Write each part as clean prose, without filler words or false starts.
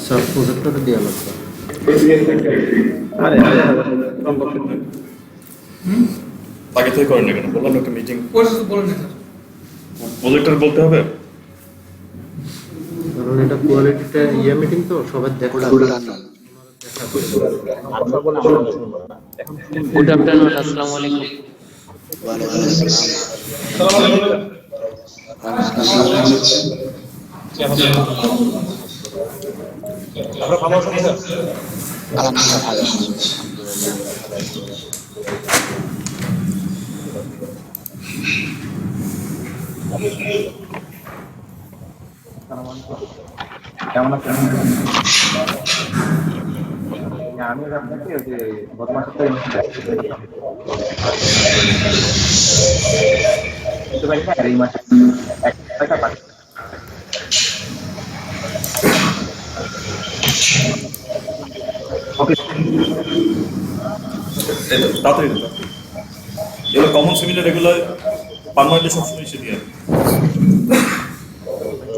Sir প্রজেক্টরটা দেওয়া লাগবে। আগে থেকে করেন না কেন? বললাম একটা মিটিং বলেন না প্রজেক্টর বলতে হবে। কারণ এটা কোয়ালিটিটা মিটিং তো সবাই দেখা গুড আফটারনুন, আসসালামু আলাইকুম। ওয়ালাইকুম আলহামদুলিল্লাহ ভালো আছি। কেমন আছেন? আমি আপনাকে ওই যে গত মাসে তো ভাই আর এই মাসে 1 টাকা পাচ্ছি। ওকে তাড়াতাড়ি এগুলো কমন সিমিলার, এগুলো পার্মানেন্টলি সবসময় এসে দিয়ে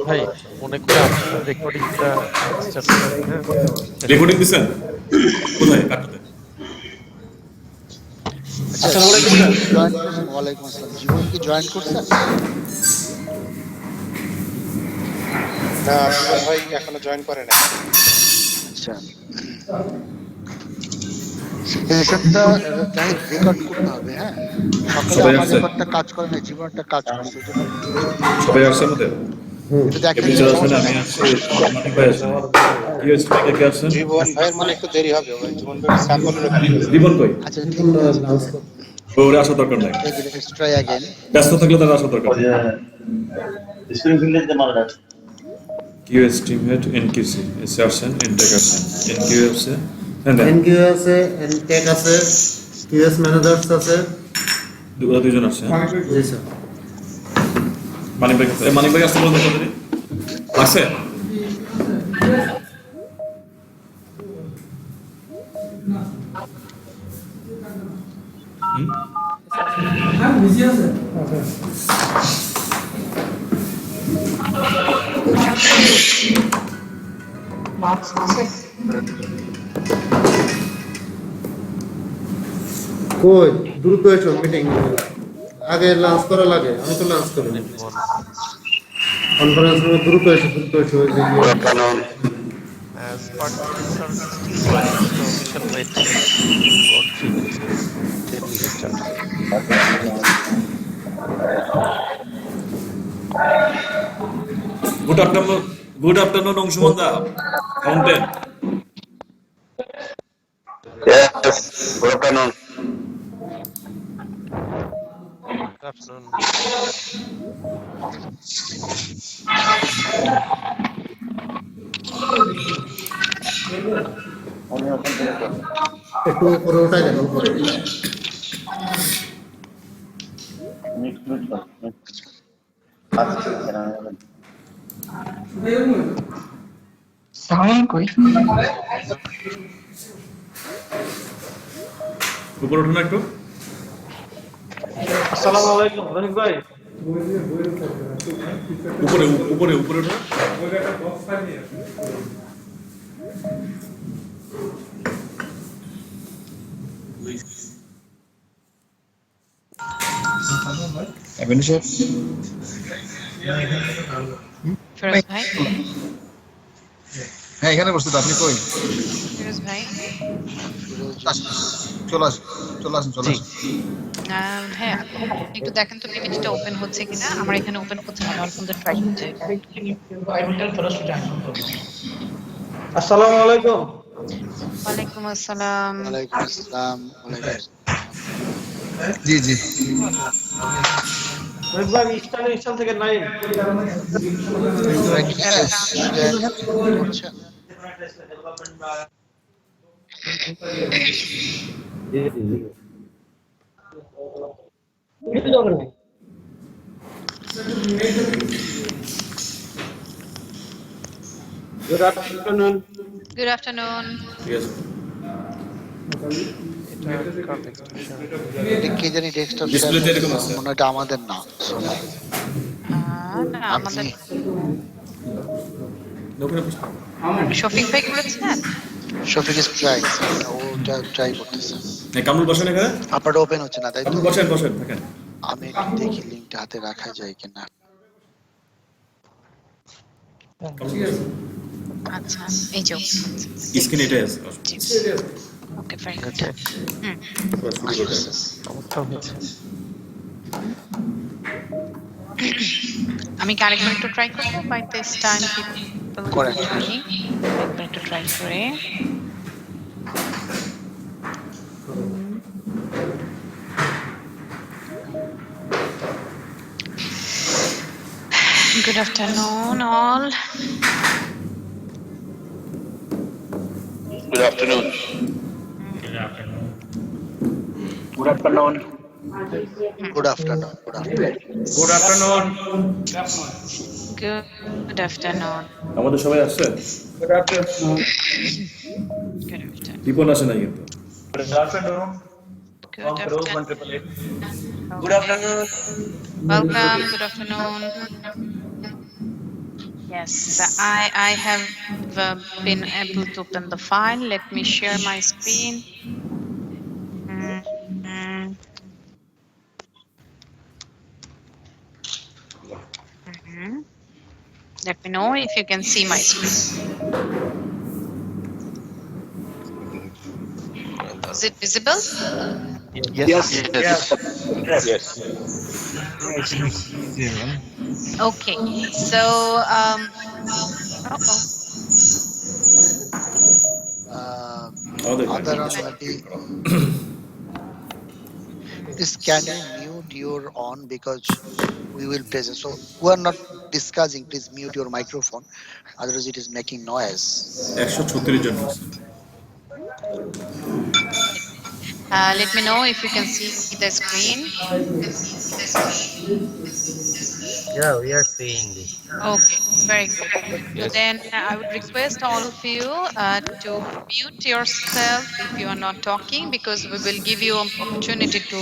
ভাই মনে করে আপনার রেকর্ডিংটা রেকর্ডিং দিচ্ছেন কোথায় কাটতে? ওয়ালাইকুম আসসালাম। জীবন কি জয়েন করছেন? না ভাই এখনো জয়েন করে নাই। আচ্ছা, সেশনটা রেকর্ড করতে হবে। হ্যাঁ, সকালে আমার রেকর্ডটা কাজ করে না, জীবনটা কাজ করছে। সবাই আসছে আমাদের এটা দেখেন আমি আসছি, মানিক ভাই আসছে, কি হয়েছে কে আসছেন? জীবন ভাইয়ের মানে একটু দেরি হবে ভাই। জীবন ভাই স্যাম্পলের ওখানে জীবন কই? আচ্ছা ঠিক আছে, ওরে আসা দরকার নাই, লেটস ট্রাই अगेन। ব্যস্ত থাকলে তার আসা দরকার নাই। স্ক্রিন ফিল্ডে যে মারা কিউ এস্টিমেট এনকিউসি এসআরসন ইন্টিগ্রেশন এনকিউ আছে, এনকিউ আছে, এনটেক আছে, কিউএস ম্যানেজারস আছে। দুজন আছে। জি স্যার। মানিক ভাই আসতে বলতে তাড়াতাড়ি আছে। হ্যাঁ বিজি আছে। কই দ্রুত এসো মিটিং আগে লাঞ্চ করা লাগে। আমি তো লাঞ্চ করি না। কনফারেন্স রুমে দ্রুত এসো ওই যে as participants are still joining, so we shall wait for 3 minutes, then we will start. Good afternoon Anshuman দা, fountain. Yes, good afternoon. Good afternoon. একটু উপরে উঠাই দেন উপরে। উপরে উঠুন একটু। আসসালামু আলাইকুম রহিম ভাই। উপরে উপরে উপরে উঠুন। ফিরোজ ভাই, হ্যাঁ এখানে বসতে তো, আপনি কই? ফিরোজ ভাই, চলে আসেন। হ্যাঁ একটু দেখেন তো পিপিটিটা ওপেন হচ্ছে কিনা। আমার এখানে ওপেন হচ্ছে না, আমার ফোনটা ট্রাই করছে। আসসালামু আলাইকুম। ওয়ালাইকুম আসসালাম। ওয়ালাইকুম আসসালাম। জি রহিম ভাই ইনস্টল থেকে নাই। Good afternoon. ঠিক আছে। এটা কে জানি ডেস্কটপ শেয়ার ডিসপ্লেতে করছে, এরকম আমার আছে। মনে হয় এটা আমাদের না। So, না আপনি আমাদের ওখানে বসে। শফিক ভাই করেছেন। শফিক ইজ ট্রাইং, ওটা ট্রাই করতেছে। হ্যাঁ, কামরুল বসেন এখানে। আপনারটা ওপেন হচ্ছে না, তাই তো? কামরুল বসেন বসেন থাকেন। আমি একটু দেখি লিঙ্কটা হাতে রাখা যায় কিনা। কামরুল বসেন। আচ্ছা এই যে স্ক্রিন এটাই আছে। Okay very good. এবার শুরু করে দেন। আমি কি আরেকবার একটু ট্রাই করবো বাই দিস টাইম পিপল করেন। একবার একটু ট্রাই করে। Good afternoon all. Good afternoon. Good afternoon. Good afternoon, good afternoon. Good afternoon. Good afternoon. আমাদের সবাই আসছে? Good afternoon. Good afternoon. Ripon আসে নাই কিন্তু। Good afternoon. Good afternoon. Good afternoon. Welcome. Good afternoon. Yes, I have been able to open the file. Let me share my screen. Let me know if you can see my screen. Is it visible? Yes. Okay. So, uh-oh. আমাদের Other maybe. Please, can you mute your on because we will present. So we are not discussing. Please mute your microphone, otherwise it is making noise. 136 জন আছে। Let me know if you can see the screen. Yeah, we are seeing this. Okay, very good. Then I would request all of you to mute yourself if you are not talking, because we will give you an opportunity to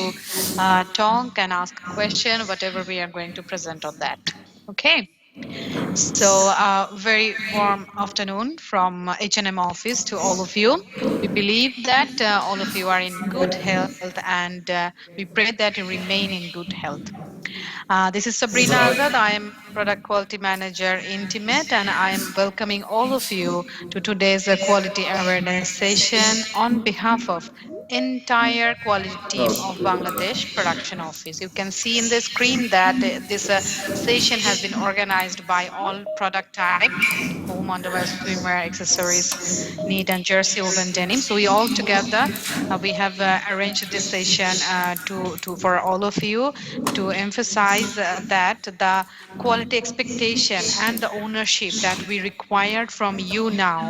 talk and ask a question, whatever we are going to present on that. Okay. So, very warm afternoon from H&M office to all of you. We believe that all of you are in good health, and we pray that you remain in good health. This is Sabrina Azad. I am Product Quality Manager Intimate, and I am welcoming all of you to today's Quality Awareness session on behalf of entire quality team of Bangladesh Production Office. You can see in the screen that this session has been organized by all product type: home, underwear, swimwear, accessories, knit and jersey, woven denim. So we all together we have arranged this session for all of you to emphasize that the quality expectation and the ownership that we required from you now,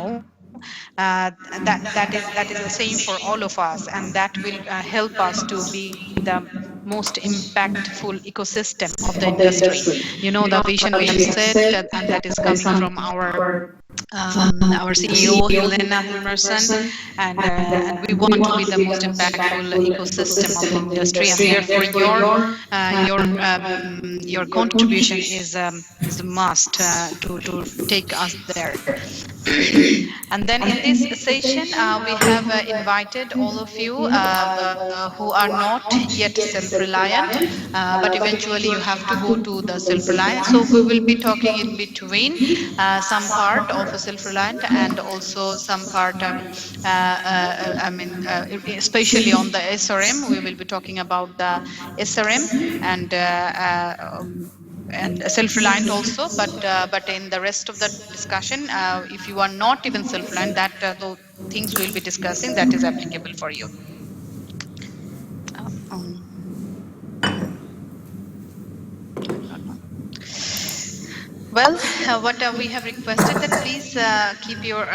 that is the same for all of us, and that will help us to be the most impactful ecosystem of the industry. You know, the vision we have set, and that is coming from our CEO Helena Hilmerson, and we want to be the most impactful ecosystem of the industry, and therefore your contribution is a must to take us there. And then in this session, we have invited all of you who are not yet self-reliant, but eventually you have to go to the self-reliant. So we will be talking in between some part of a self-reliant and also some part, especially on the SRM. We will be talking about the SRM and self-reliant also, but in the rest of the discussion, if you are not even self-reliant, that the things we'll be discussing, that is applicable for you. Well, what we have requested that please keep your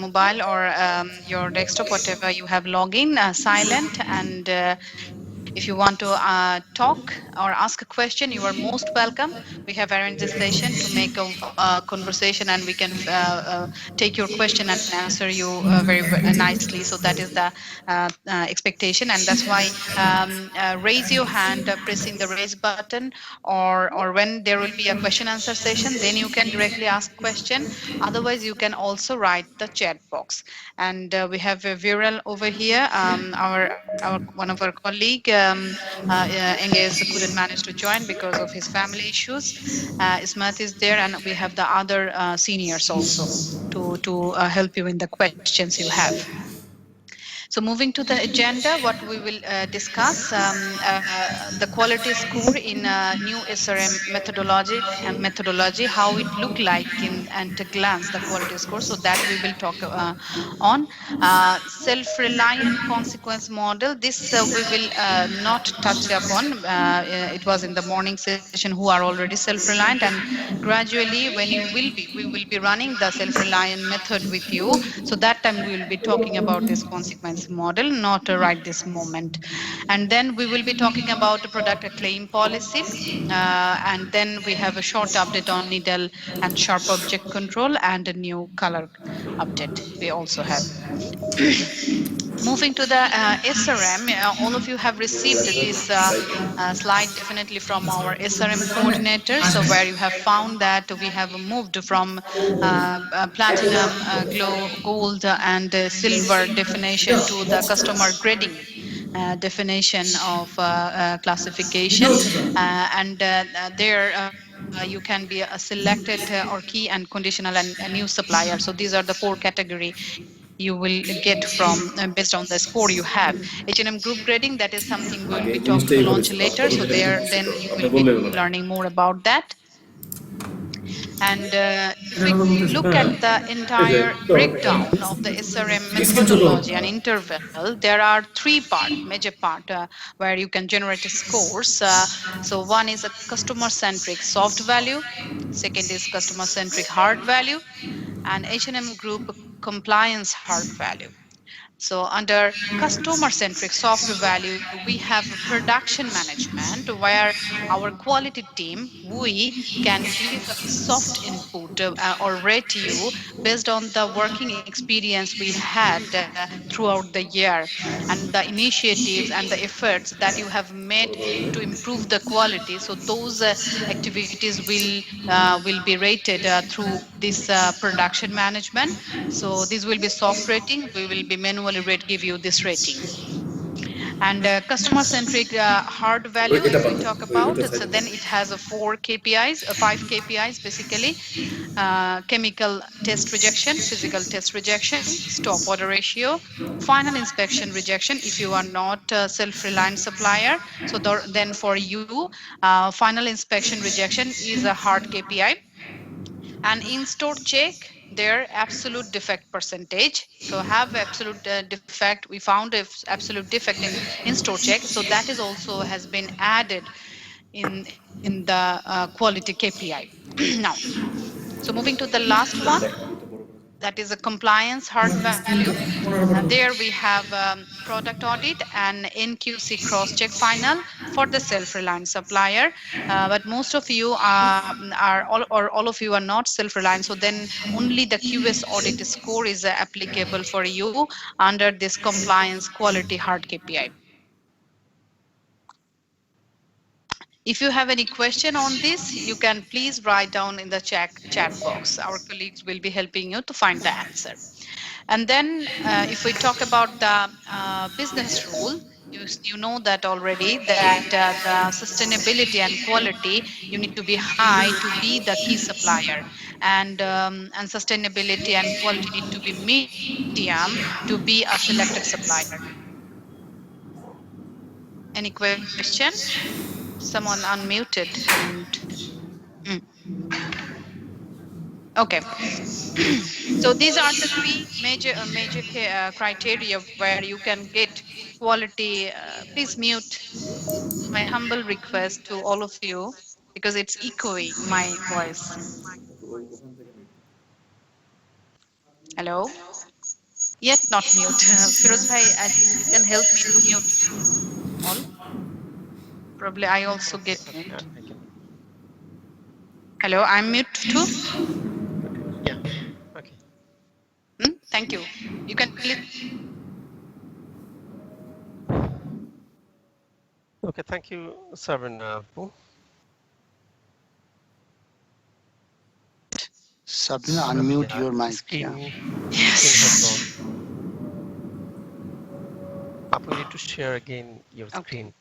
mobile or your desktop, whatever you have login, silent, and If you want to talk or ask a question, you are most welcome. We have arranged this session to make a conversation, and we can take your question and answer you very nicely. So that is the expectation, and that's why raise your hand, pressing the raise button, or when there will be a question answer session, then you can directly ask question. Otherwise, you can also write the chat box. And we have Viral over here, our one of our colleague. Engage couldn't manage to join because of his family issues. Ismat is there, and we have the other seniors also to help you in the questions you have. So moving to the agenda, what we will discuss the quality score in new SRM methodology, how it look like in at a glance, the quality score. So that we will talk on self-reliant consequence model. This we will not touch upon. It was in the morning session who are already self-reliant, and gradually when we will be running the self-reliant method with you. So that time we will be talking about this consequence model, not right this moment. And then we will be talking about the product claim policy. And then we have a short update on needle and sharp object control and a new color update we also have. Moving to the SRM, all of you have received this slide definitely from our SRM coordinator. So where you have found that we have moved from platinum, gold, and silver definition to the customer grading definition of classification. There you can be a selected or key and conditional and a new supplier. So these are the 4 category you will get from based on the score you have. H&M group grading, that is something we will be launch later. So there then you will be learning more about that. And if we look at the entire breakdown of the SRM methodology and interval, there are 3 major part where you can generate scores. So one is a customer centric soft value, second is customer centric hard value, and H&M group compliance hard value. So under customer centric software value, we have production management where our quality team, we can give soft input or rate you based on the working experience we had throughout the year, and the initiatives and the efforts that you have made to improve the quality. So those activities will be rated through this production management. So this will be soft rating. We will be manually give you this rating. And customer centric hard value, if we talk about it, so then it has a 4 KPIs, 5 KPIs basically. Chemical test rejection, physical test rejection, stop order ratio, final inspection rejection if you are not a self-reliant supplier. So then for you, final inspection rejection is a hard KPI. And in-store check, their absolute defect percentage. So have absolute defect. We found absolute defect in store check. So that is also has been added in the quality KPI. Now, so moving to the last one, that is a compliance hard value. There we have product audit and NQC cross-check final for the self-reliant supplier. But most of you all of you are not self-reliant. So then only the QS audit score is applicable for you under this compliance quality hard KPI. If you have any question on this, you can please write down in the chat box. Our colleagues will be helping you to find the answer. And then if we talk about the business rule, you know that already, that the sustainability and quality, you need to be high to be the key supplier. And sustainability and quality need to be medium to be a selected supplier. Any question? Someone unmuted and mm. Okay. So these are the 3 major criteria where you can get quality. Please mute. My humble request to all of you, because it's echoing my voice. Hello? Yet not mute. Firoz bhai, I think you can help me to mute all. Probably I also get Okay, mute. I can. Hello, I'm mute too. Yeah. Okay. Thank you. You can please. Okay. Thank you, Sabrina. Sabrina, unmute Yeah. your mic. Screen Yes. has gone. Apu, you need to share again your Okay. screen.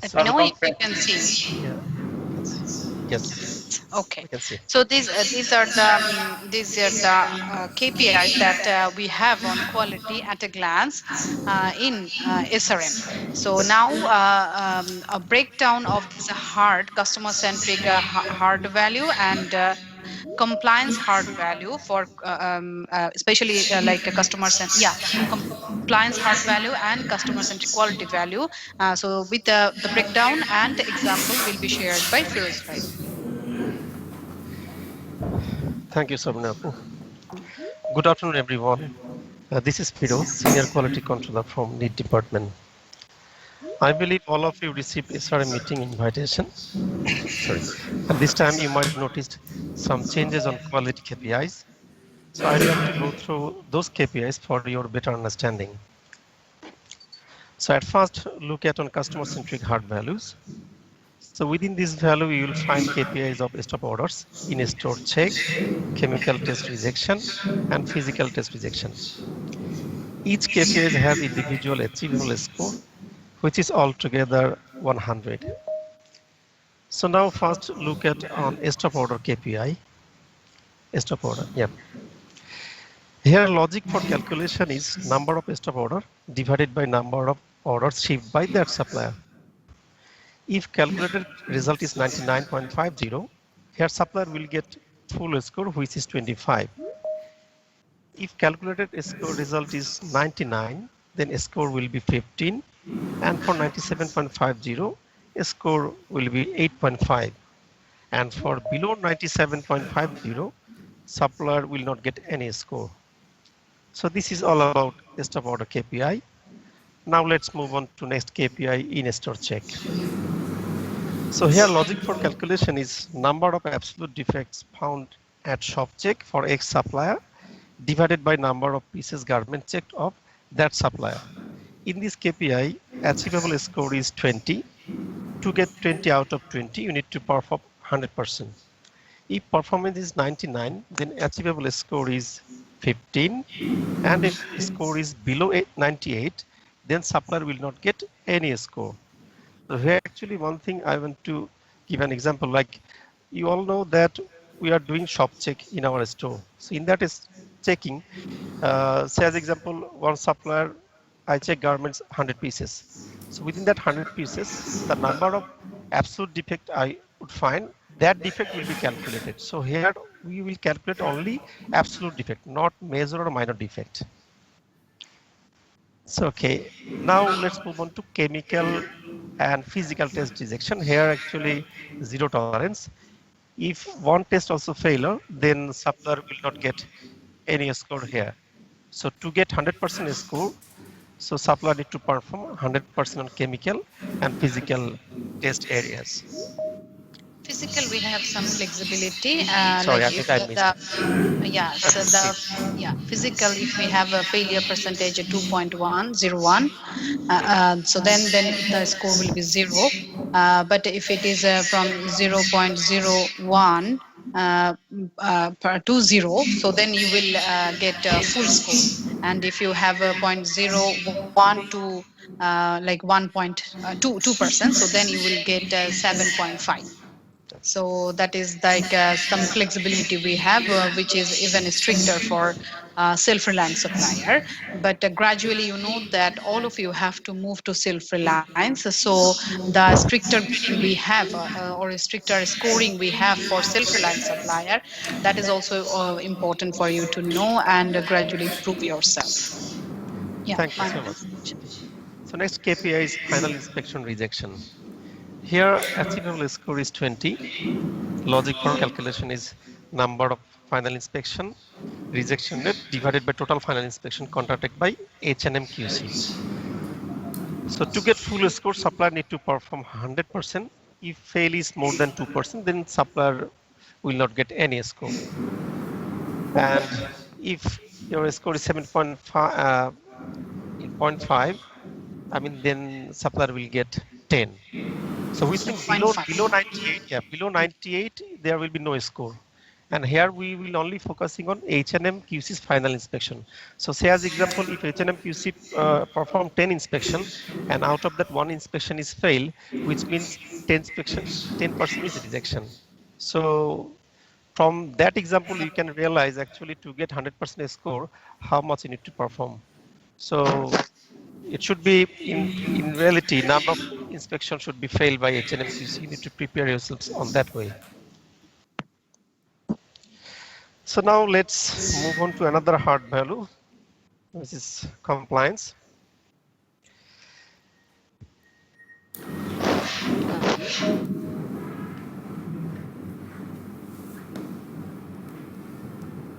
Let So me know if you can see. yeah, we can see. Yes, Okay. we can see. So these are the KPIs that we have on quality at a glance in SRM. So now a breakdown of this hard customer centric hard value and compliance hard value for especially like a compliance hard value and customer centric quality value. So with the breakdown and example will be shared by Firoz Bhai. Thank you, Sabrina. Good afternoon, everyone. This is Firoz, Senior Quality Controller from NEET Department. I believe all of you received SRM meeting invitation. Sorry. And this time you might have noticed some changes on quality KPIs. So I'd like to go through those KPIs for your better understanding. So at first, look at on customer-centric hard values. So within this value, you will find KPIs of stop orders, in-store check, chemical test rejection, and physical test rejection. Each KPI has individual achievable score, which is altogether 100. So now first look at on stop order KPI. Stop order, yeah. Here logic for calculation is number of stop order divided by number of orders shipped by that supplier. If calculated result is 99.50, here supplier will get full score which is 25. If calculated score result is 99, then score will be 15, and for 97.50, score will be 8.5, and for below 97.50, supplier will not get any score. So this is all about stop order KPI. Now let's move on to next KPI in store check. So here logic for calculation is number of absolute defects found at shop check for X supplier divided by number of pieces garment checked of that supplier. In this KPI, achievable score is 20. To get 20 out of 20, you need to perform 100%. If performance is 99, then achievable score is 15. And if score is below 98, then supplier will not get any score. So here actually one thing I want to give an example, like you all know that we are doing shop check in our store. So in that is checking, say as example, one supplier, I check garments 100 pieces. So within that 100 pieces, the number of absolute defect I would find, that defect will be calculated. So here we will calculate only absolute defect, not major or minor defect. So okay, now let's move on to chemical and physical test rejection. Here actually zero tolerance. If one test also failure, then supplier will not get any score here. So to get 100% score, so supplier need to perform 100% on chemical and physical test areas. Physical, we have some flexibility. Sorry, Like I if think I missed. physical, if we have a failure percentage at 2.101, so then the score will be 0. But if it is from 0.01 to 0, so then you will get a full score. And if you have a 0.01 to like 1.2%, so then you will get 7.5. So that is like some flexibility we have, which is even stricter for self-reliant supplier. But gradually, you know that all of you have to move to self-reliance. So the stricter grading we have, or stricter scoring we have for self-reliant supplier, that is also important for you to know and gradually prove yourself. Yeah, Thank you my so much. So next KPI is final inspection rejection. Here, achievable score is 20. Logic for calculation is number of final inspection, rejection rate divided by total final inspection conducted by H&M QC. So to get full score, supplier need to perform 100%. If fail is more than 2%, then supplier will not get any score. And if your score is 7.5, I mean, then supplier will get 10. So which means below 98, below 98, there will be no score. And here we will only focusing on H&M QC's final inspection. So say as example, if H&M QC perform 10 inspection, and out of that one inspection is fail, which means 10% is rejection. So from that example, you can realize actually to get 100% score, how much you need to perform. So it should be in reality, none of inspection should be failed by H&M QC. You need to prepare yourselves on that way. So now let's move on to another hard value, which is compliance.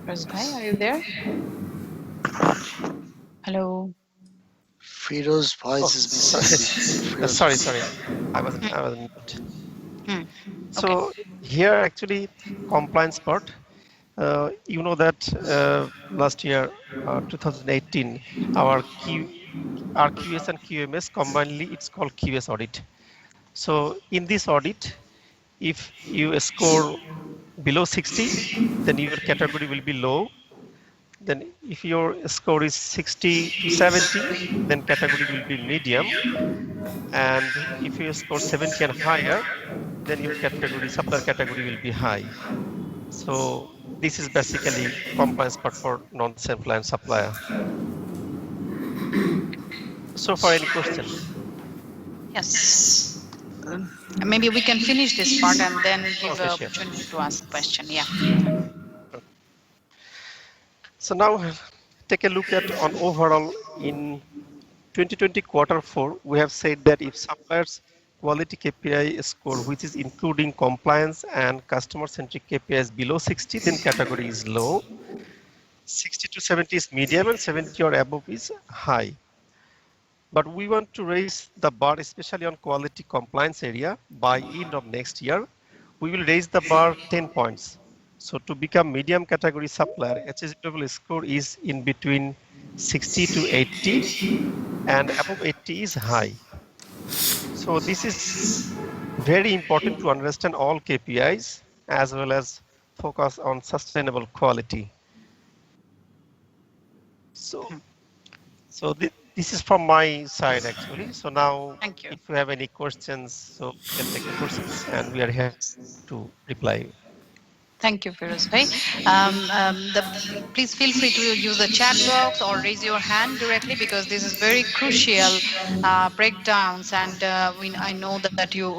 Bhai, are you there? Hello. Firo's voice is missing. Sorry. I was mute. Okay. So here actually compliance part. You know that last year, 2018, our QS and QMS combinedly, it's called QS audit. So in this audit, if you score below 60, then your category will be low. Then if your score is 60 to 70, then category will be medium. And if you score 70 and higher, then your category, supplier category will be high. So this is basically compliance part for non-self-reliant supplier. So far, any question? Yes. Maybe we can finish this part and then give an opportunity to ask question. Yeah. So now take a look at on overall in 2020 Q4, we have said that if suppliers quality KPI score, which is including compliance and customer-centric KPIs below 60, then category is low. 60 to 70 is medium and 70 or above is high. But we want to raise the bar, especially on quality compliance area by end of next year. We will raise the bar 10 points. So to become medium category supplier, achievable score is in between 60 to 80 and above 80 is high. So this is very important to understand all KPIs as well as focus on sustainable quality. So this is from my side actually. So now if you have any questions, so you can take the questions and we are here to reply. Thank you, Firoz Bhai. Please feel free to use the chat box or raise your hand directly because this is very crucial breakdowns, and I know that you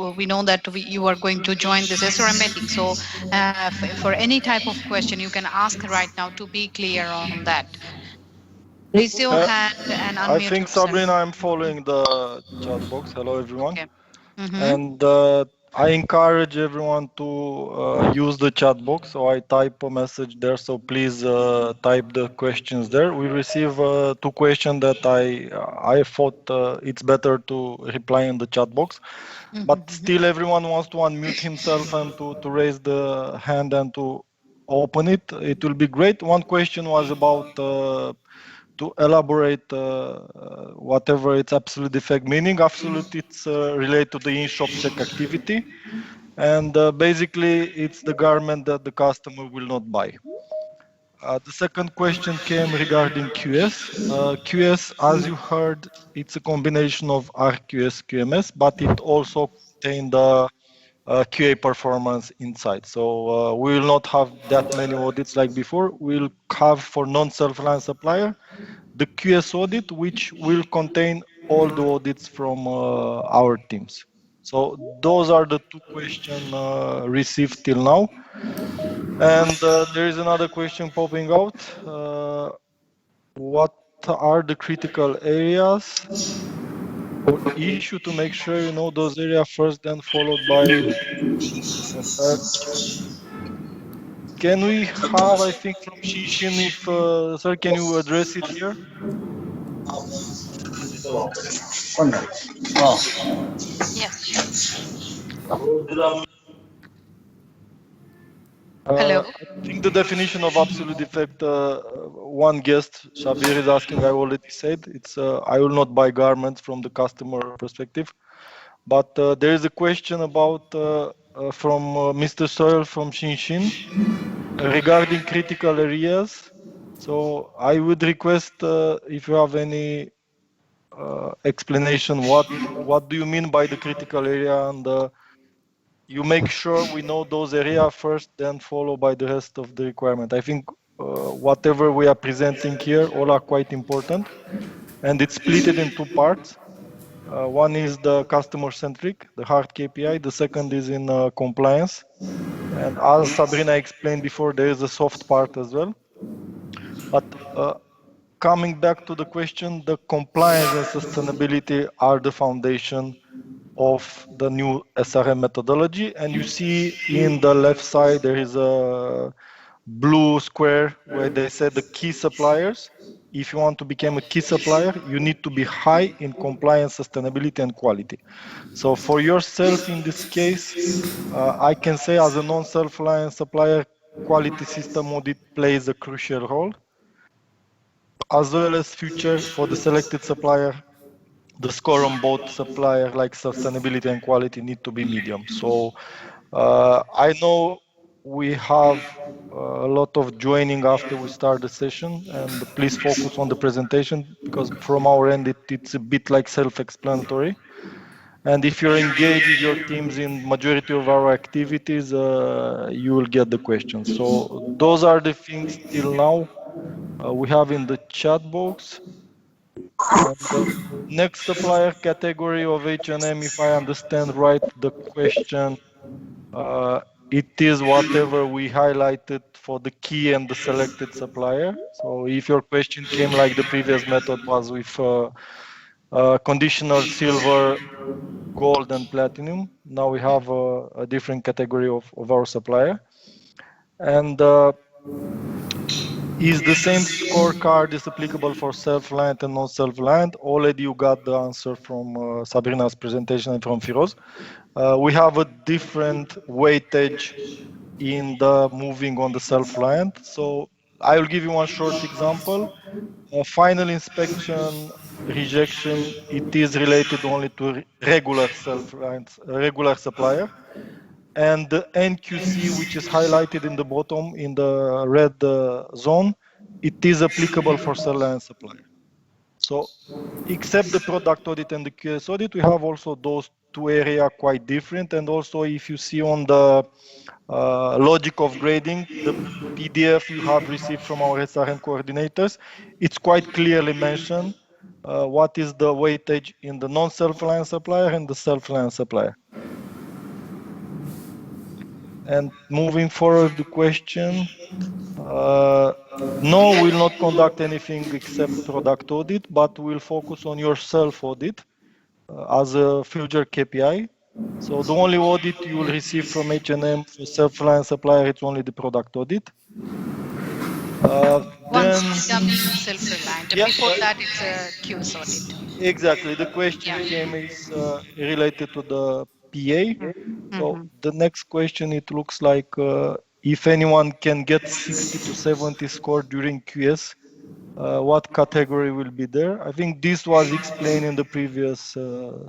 are going to join this SRM meeting. So for any type of question, you can ask right now to be clear on that. Raise your hand and unmute I think yourself. Sabrina, I'm following the chat box. Hello, everyone. Okay. And I encourage everyone to use the chat box. So I type a message there. So please type the questions there. We receive 2 questions that I thought it's better to reply in the chat box. But still, everyone wants to unmute himself and to raise the hand and to open it. It will be great. One question was about to elaborate whatever its absolute defect meaning. Absolute, it's related to the in-shop check activity. And basically, it's the garment that the customer will not buy. The second question came regarding QS. QS, as you heard, it's a combination of RQS, QMS, but it also contained the QA performance inside. So we will not have that many audits like before. We'll have for non-self-reliant supplier the QS audit, which will contain all the audits from our teams. So those are the 2 questions received till now. And there is another question popping out. What are the critical areas? or issue to make sure you know those areas first, then followed by uh, can we have, I think, from Shinshin, if sir, can you address it here? Yes, sure. Hello. I think the definition of absolute defect, one guest, Shabir, is asking, I already said, it's I will not buy garments from the customer perspective. But there is a question about from Mr. Soil from Shinshin regarding critical areas. So I would request if you have any explanation, what do you mean by the critical area, and you make sure we know those areas first, then follow by the rest of the requirement. I think whatever we are presenting here, all are quite important, and it's split in two parts. One is the customer centric, the hard KPI. The second is in compliance. And as Sabrina explained before, there is a soft part as well. But coming back to the question, the compliance and sustainability are the foundation of the new SRM methodology. And you see in the left side, there is a blue square where they said the key suppliers. If you want to become a key supplier, you need to be high in compliance, sustainability, and quality. So for yourself in this case, I can say as a non-self-reliant supplier, quality system audit plays a crucial role, as well as future for the selected supplier. The score on both supplier like sustainability and quality need to be medium. So I know we have a lot of joining after we start the session, and please focus on the presentation because from our end it's a bit like self-explanatory. And if you're engaged with your teams in majority of our activities, you will get the questions. So those are the things till now we have in the chat box. And the next supplier category of H&M, if I understand right, the question, it is whatever we highlighted for the key and the selected supplier. So if your question came like the previous method was with conditional silver, gold, and platinum, now we have a different category of our supplier. And is the same scorecard is applicable for self-reliant and non-self-reliant? Already you got the answer from Sabrina's presentation and from Firoz. We have a different weightage in the moving on the self-reliant. So I will give you one short example. Final inspection rejection, it is related only to regular self-reliant, regular supplier. And the NQC, which is highlighted in the bottom in the red zone, it is applicable for self-reliant supplier. So except the product audit and the QS audit, we have also those two areas quite different. And also if you see on the logic of grading, the PDF you have received from our SRM coordinators, it's quite clearly mentioned what is the weightage in the non-self-reliant supplier and the self-reliant supplier. And moving forward, the question, no, we'll not conduct anything except product audit, but we'll focus on your self-audit as a future KPI. So the only audit you will receive from H&M for self-reliant supplier, it's only the product audit. Once you become self-reliant. Yeah, Before that, it's a QS audit. exactly. The question came is related to the PA. So the next question, it looks like if anyone can get 60 to 70 score during QS, what category will be there? I think this was explained in the previous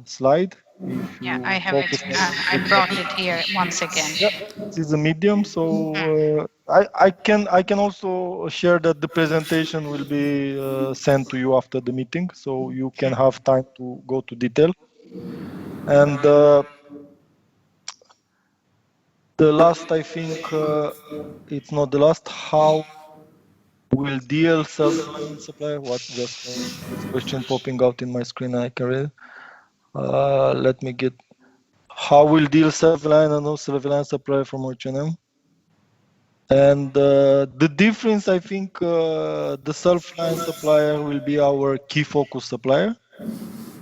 slide. If you I have it. focus I brought it here once again. Yeah, this is a medium. So I can also share that the presentation will be sent to you after the meeting, so you can have time to go to detail. And the last, I think, it's not the last. How will DL self-reliant supplier? What just this question popping out in my screen? I can read. Let me get. How will deal self-reliant and non-self-reliant supplier from H&M? And the difference, I think, the self-reliant supplier will be our key focus supplier.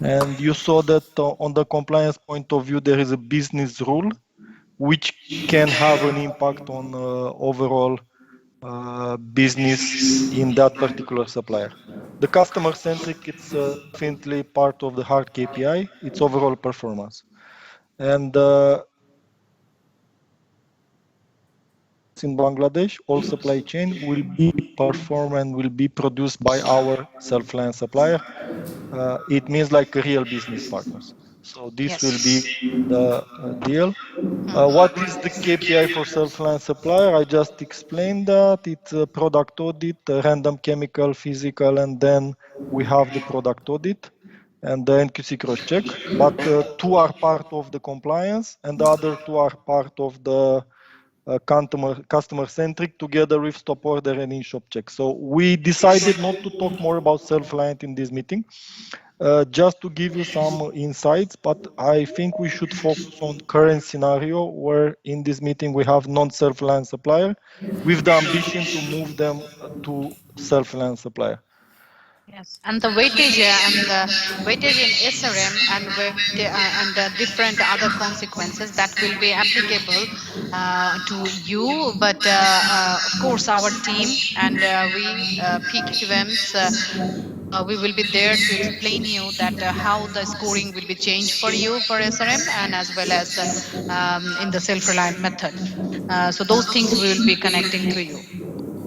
And you saw that on the compliance point of view, there is a business rule which can have an impact on overall business in that particular supplier. The customer centric, it's definitely part of the hard KPI, it's overall performance. And in Bangladesh, all supply chain will be performed and will be produced by our self-reliant supplier. It means like a real business partners. So this will be Yes. the deal. What is the KPI for self-reliant supplier? I just explained that. It's a product audit, a random chemical, physical, and then we have the product audit and the NQC cross-check. But two are part of the compliance and the other two are part of the customer centric together with stop order and in-shop check. So we decided not to talk more about self-reliant in this meeting, just to give you some insights, but I think we should focus on current scenario where in this meeting we have non-self-reliant supplier with the ambition to move them to self-reliant supplier. Yes, and the weightage in SRM and and different other consequences that will be applicable to you. But of course, our team and we PQMs. We will be there to explain you that how the scoring will be changed for you for SRM and as well as in the self-reliant method. So those things we will be connecting to you.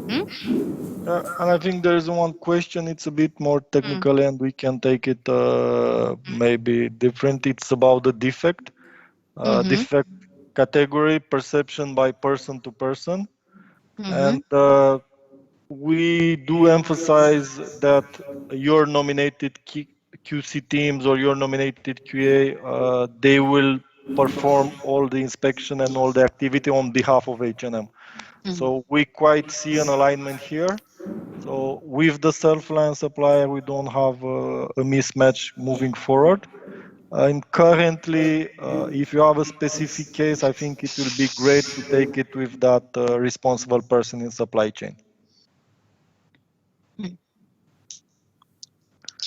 Hmm? And I think there is one question, it's a bit more Mm. technical and we can take it maybe different. It's about the defect. Mm-hmm. Defect category, perception by person to person. Mm-hmm. And we do emphasize that your nominated QC teams or your nominated QA, they will perform all the inspection and all the activity on behalf of H&M. So we quite see an alignment here. So with the self-reliant supplier, we don't have a mismatch moving forward. And currently, if you have a specific case, I think it will be great to take it with that responsible person in supply chain.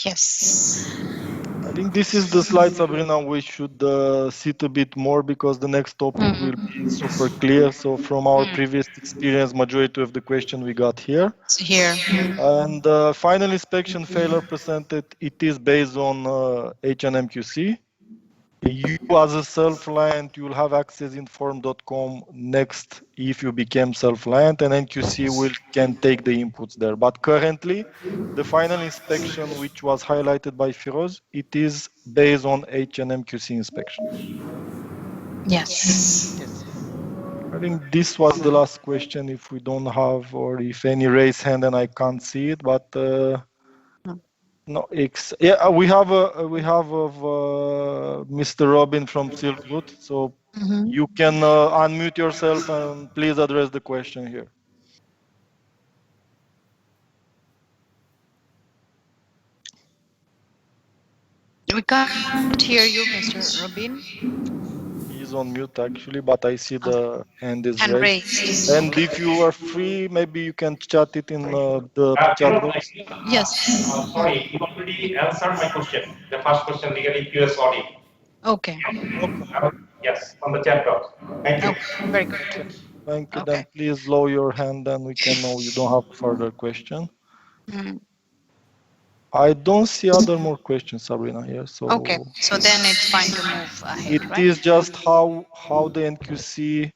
Yes. I think this is the slide, Sabrina. We should sit a bit more because the next topic will be super clear. So from our previous experience, majority of the question we got here. It's here. And final inspection failure percentage, it is based on H&M QC. You as a self-reliant, you will have access in form.com next if you became self-reliant, and NQC can take the inputs there. But currently, the final inspection, which was highlighted by Firoz, it is based on H&M QC inspection. Yes. Yes. I think this was the last question. If we don't have, or if any raise hand and I can't see it, but no, yeah, we have Mr. Robin from Silk Route, so you can unmute yourself and please address the question here. We can't hear you, Mr. Robin. He's on mute actually, but I see the hand is Hand raised. raised. And if you are free, maybe you can chat it in the chat box. Yes. Sorry, you already answered my question. The first question regarding QS audit. Okay. Yes, on the chat box. Thank you. Okay. Very good. Thank you. Okay. Then please lower your hand and we can know you don't have further question. I don't see other more questions, Sabrina, here. So Okay. So then it's fine to move ahead, it right? is just how the NQC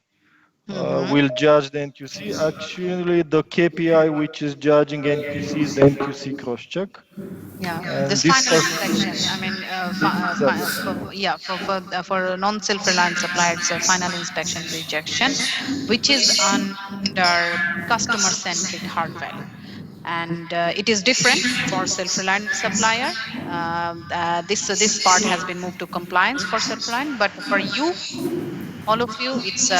will judge the NQC. Actually, the KPI which is judging NQC is the NQC cross-check. Yeah, And this this final particular, inspection. I mean, exactly. yeah, for non-self-reliant supplier, it's a final inspection rejection, which is under customer-centric hard value, and it is different for self-reliant supplier. This part has been moved to compliance for self-reliant, but for you, all of you, it's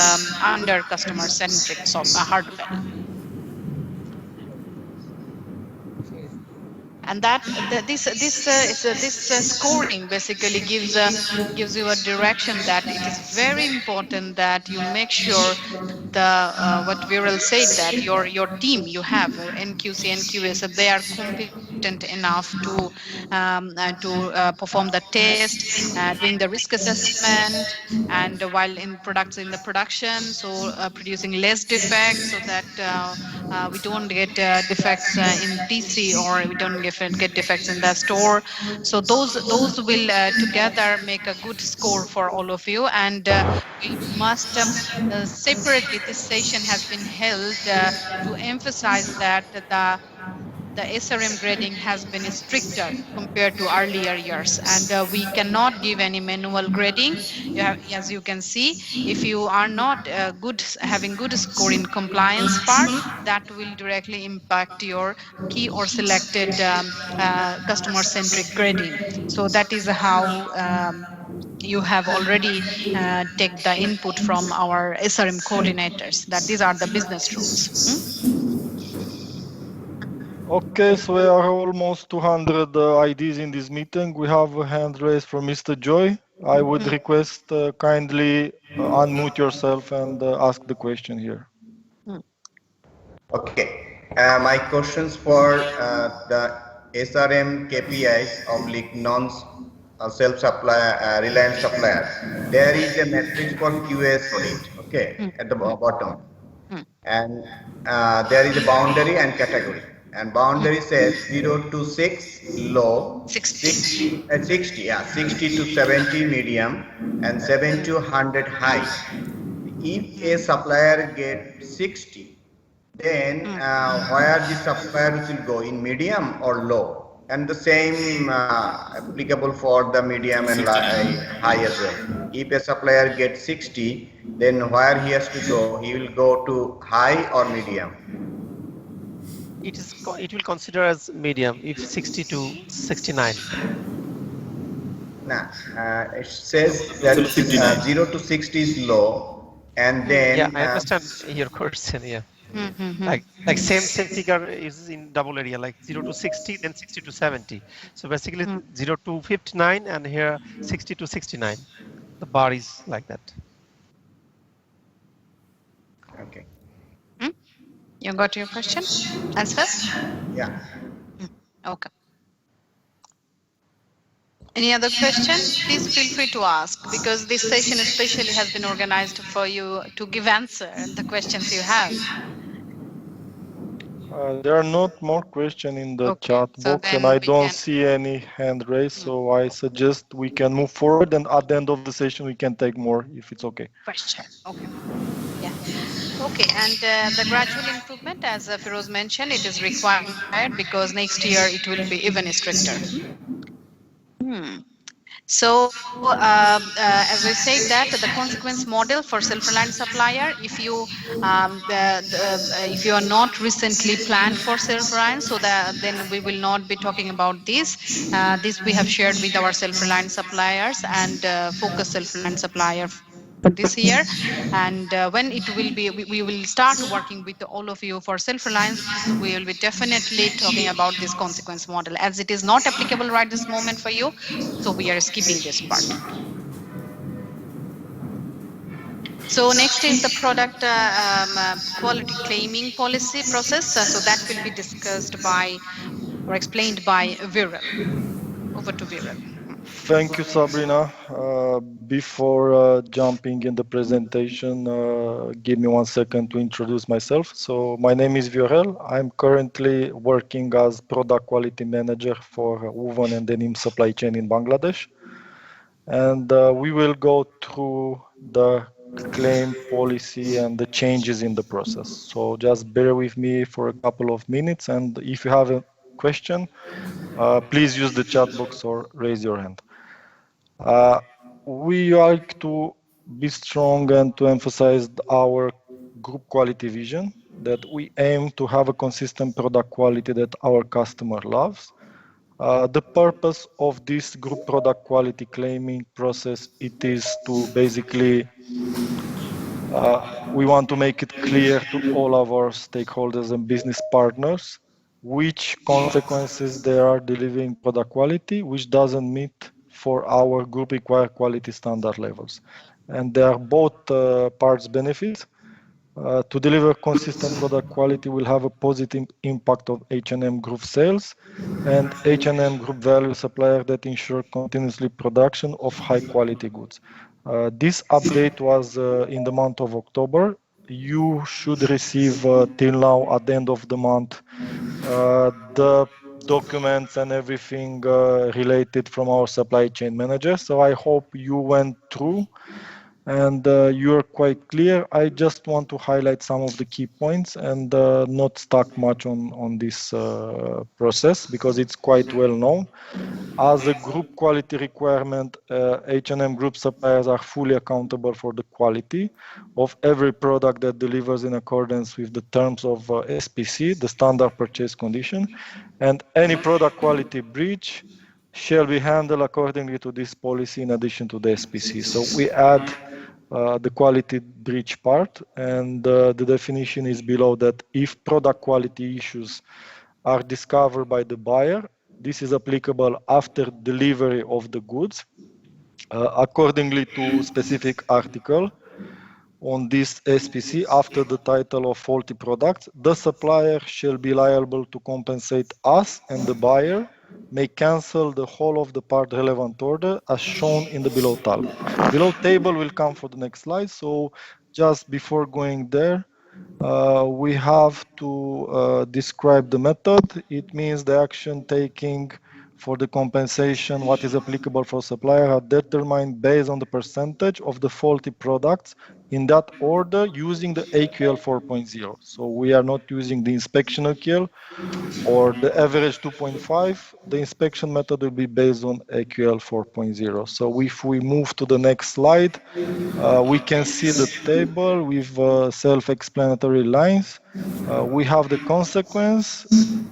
under customer-centric hard value. and this scoring basically gives you a direction that it is very important that you make sure the what Viral said, that your team you have NQC and QS, they are competent enough to perform the test, doing the risk assessment, and while in products in the production, so producing less defects so that we don't get defects in DC, or we don't get defects in the store. So those will together make a good score for all of you, and we must separately, this session has been held to emphasize that the SRM grading has been stricter compared to earlier years, and we cannot give any manual grading. As you can see, if you are not having good score in compliance part, that will directly impact your key or selected customer-centric grading. So that is how you have already take the input from our SRM coordinators, that these are the business rules. Okay, so we are almost 200 IDs in this meeting. We have a hand raised from Mr. Joy. I would request kindly unmute yourself and ask the question here. Okay. My questions for the SRM KPIs oblique non self-supply Reliant suppliers. There is a matrix for QS audit, okay, at the bottom. And there is a boundary and category. And boundary says 0 to 6 low, 60 to 70 medium, and 7 to 100 high. If a supplier gets 60, then where the suppliers will go, in medium or low? And the same applicable for the medium and high as well. If a supplier gets 60, then where he has to go? He will go to high or medium? It will consider as medium if 60 to 69. Nah, it says that 0 to 60 is low, and then Yeah, I understand your question. Yeah, like same figure is in double area, like 0 to 60, then 60 to 70. So basically 0 to 59, and here 60 to 69. The bar is like that. Okay. You got your question answered? Yeah. Okay. Any other question? Please feel free to ask, because this session especially has been organized for you to give answer and the questions you have. There are not more questions in the chat box, and I don't see any hand raised, so I suggest we can move forward, and at the end of the session we can take more if it's okay. Question. Okay. Yeah. Okay, and the gradual improvement, as Firoz mentioned, it is required because next year it will be even stricter. So, as I said, that the consequence model for self-reliant supplier, if you if you are not recently planned for self-reliant, so that then we will not be talking about this. This we have shared with our self-reliant suppliers and focus self-reliant supplier for this year, and when it will be, we will start working with all of you for self-reliance. We will be definitely talking about this consequence model, as it is not applicable right this moment for you. So we are skipping this part. So next is the product quality claiming policy process. So that will be discussed by or explained by Viral. Over to Viral. Thank you, Sabrina. Before jumping in the presentation, give me 1 second to introduce myself. So my name is Viorel. I'm currently working as product quality manager for woven and denim supply chain in Bangladesh. And we will go through the claim policy and the changes in the process. So just bear with me for a couple of minutes, and if you have a question, please use the chat box or raise your hand. We like to be strong and to emphasize our group quality vision, that we aim to have a consistent product quality that our customer loves. The purpose of this group product quality claiming process, it is to basically, we want to make it clear to all of our stakeholders and business partners which consequences they are delivering product quality, which doesn't meet for our group required quality standard levels. And they are both parts benefits. To deliver consistent product quality will have a positive impact of H&M Group sales and H&M Group value supplier that ensure continuously production of high quality goods. This update was in the month of October. You should receive till now at the end of the month the documents and everything related from our supply chain manager. So I hope you went through and you're quite clear. I just want to highlight some of the key points and not stuck much on this process because it's quite well known. As a group quality requirement, H&M Group suppliers are fully accountable for the quality of every product that delivers in accordance with the terms of SPC, the standard purchase condition, and any product quality breach shall be handled accordingly to this policy in addition to the SPC. So we add the quality breach part, and the definition is below that if product quality issues are discovered by the buyer, this is applicable after delivery of the goods, accordingly to specific article on this SPC after the title of faulty products, the supplier shall be liable to compensate us, and the buyer may cancel the whole of the part relevant order as shown in the below table. Below table will come for the next slide. So just before going there, we have to describe the method. It means the action taking for the compensation, what is applicable for supplier, are determined based on the percentage of the faulty products in that order using the AQL 4.0. So we are not using the inspection AQL or the average 2.5. The inspection method will be based on AQL 4.0. So if we move to the next slide, we can see the table with self-explanatory lines. We have the consequence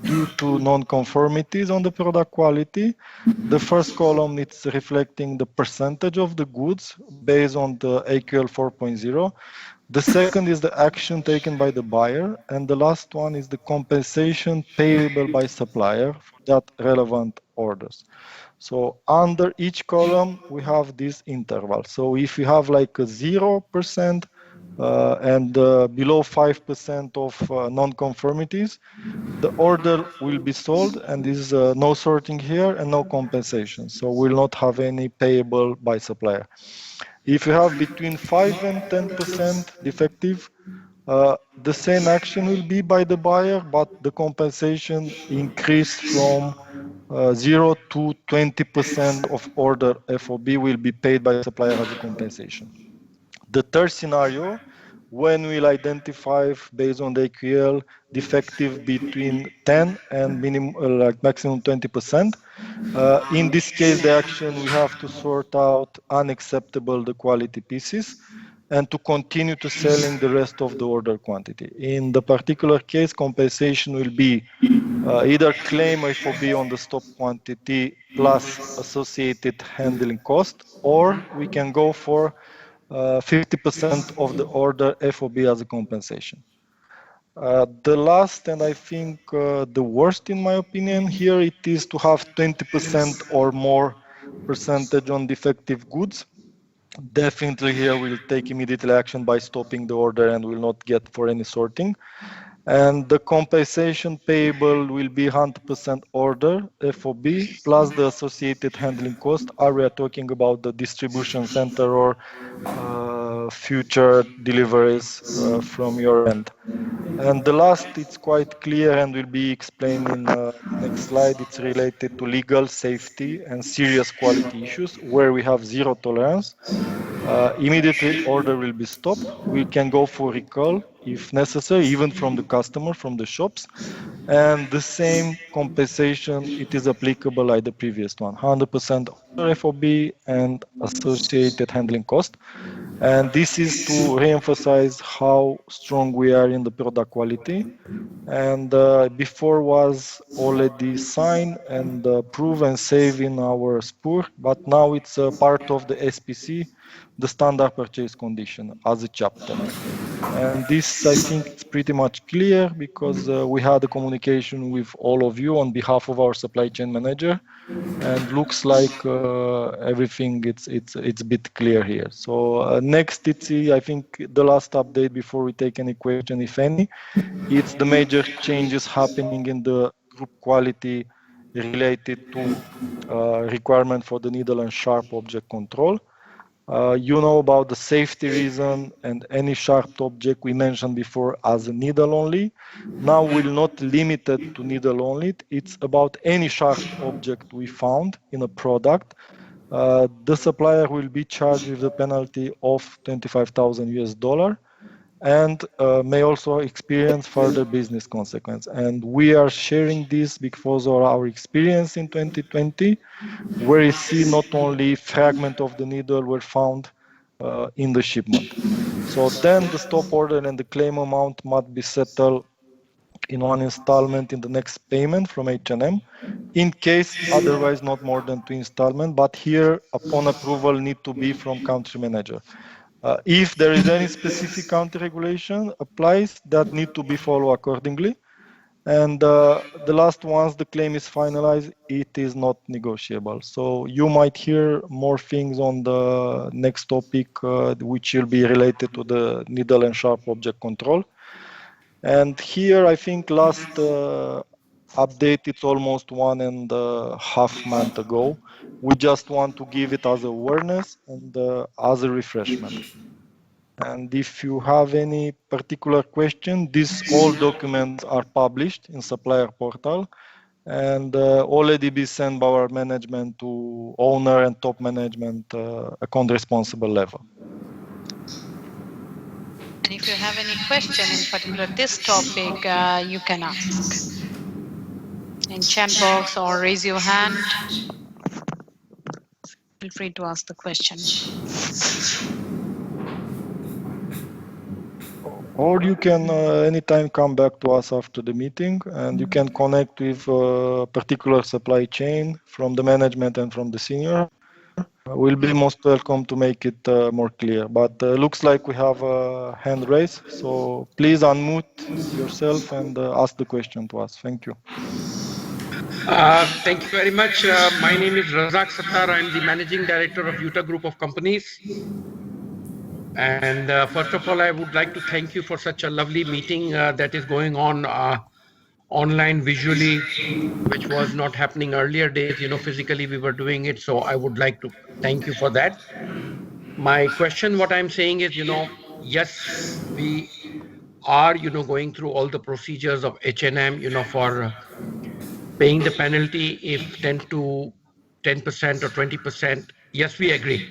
due to non-conformities on the product quality. The first column is reflecting the percentage of the goods based on the AQL 4.0. The second is the action taken by the buyer, and the last one is the compensation payable by supplier for that relevant orders. So under each column, we have this interval. So if you have like a 0% and below 5% of non-conformities, the order will be sold, and there is no sorting here and no compensation. So we'll not have any payable by supplier. If you have between 5 and 10% defective, the same action will be by the buyer, but the compensation increase from 0 to 20% of order FOB will be paid by the supplier as a compensation. The third scenario, when we'll identify based on the AQL defective between 10 and maximum 20%. In this case, the action we have to sort out unacceptable the quality pieces and to continue to selling the rest of the order quantity. In the particular case, compensation will be either claim FOB on the stop quantity plus associated handling cost, or we can go for 50% of the order FOB as a compensation. The last, and I think the worst in my opinion here, it is to have 20% or more percentage on defective goods. Definitely here we'll take immediate action by stopping the order and will not get for any sorting. And the compensation payable will be 100% order FOB plus the associated handling cost. Are we talking about the distribution center or future deliveries from your end? And the last, it's quite clear and will be explained in the next slide. It's related to legal, safety, and serious quality issues where we have zero tolerance. Immediately order will be stopped. We can go for recall if necessary, even from the customer, from the shops. And the same compensation, it is applicable like the previous one, 100% order FOB and associated handling cost. And this is to reemphasize how strong we are in the product quality. And before was already signed and proven safe in our SPUR, but now it's a part of the SPC the standard purchase condition as a chapter. And this, I think, is pretty much clear because we had a communication with all of you on behalf of our supply chain manager, and looks like everything it's a bit clear here. So next, it's I think the last update before we take any question, if any, it's the major changes happening in the group quality related to requirement for the needle and sharp object control. You know about the safety reason, and any sharp object we mentioned before as a needle only. Now will not limit it to needle only. It's about any sharp object we found in a product. The supplier will be charged with the penalty of 25,000 US dollar, and may also experience further business consequence. And we are sharing this because of our experience in 2020, where you see not only fragment of the needle were found in the shipment. So then the stop order and the claim amount must be settled in one installment in the next payment from H&M, in case otherwise not more than 2 installments, but here upon approval need to be from country manager. If there is any specific country regulation applies, that need to be followed accordingly. And the last, once the claim is finalized, it is not negotiable. So you might hear more things on the next topic, which will be related to the needle and sharp object control. And here, I think last update, it's almost 1.5 months ago. We just want to give it as awareness and as a refreshment. And if you have any particular question, these all documents are published in supplier portal and already be sent by our management to owner and top management account responsible level. And if you have any question in particular this topic, you can ask in chat box or raise your hand. Feel free to ask the question. Or you can anytime come back to us after the meeting, and you can connect with a particular supply chain from the management and from the senior. We'll be most welcome to make it more clear. But looks like we have a hand raised, so please unmute yourself and ask the question to us. Thank you. Thank you very much. My name is Razak Sattar. I'm the managing director of Utah Group of Companies. And first of all, I would like to thank you for such a lovely meeting that is going on online visually, which was not happening earlier days. Physically we were doing it. So I would like to thank you for that. My question, what I'm saying is, yes, we are, going through all the procedures of H&M, for paying the penalty if 10% or 20%. Yes, we agree.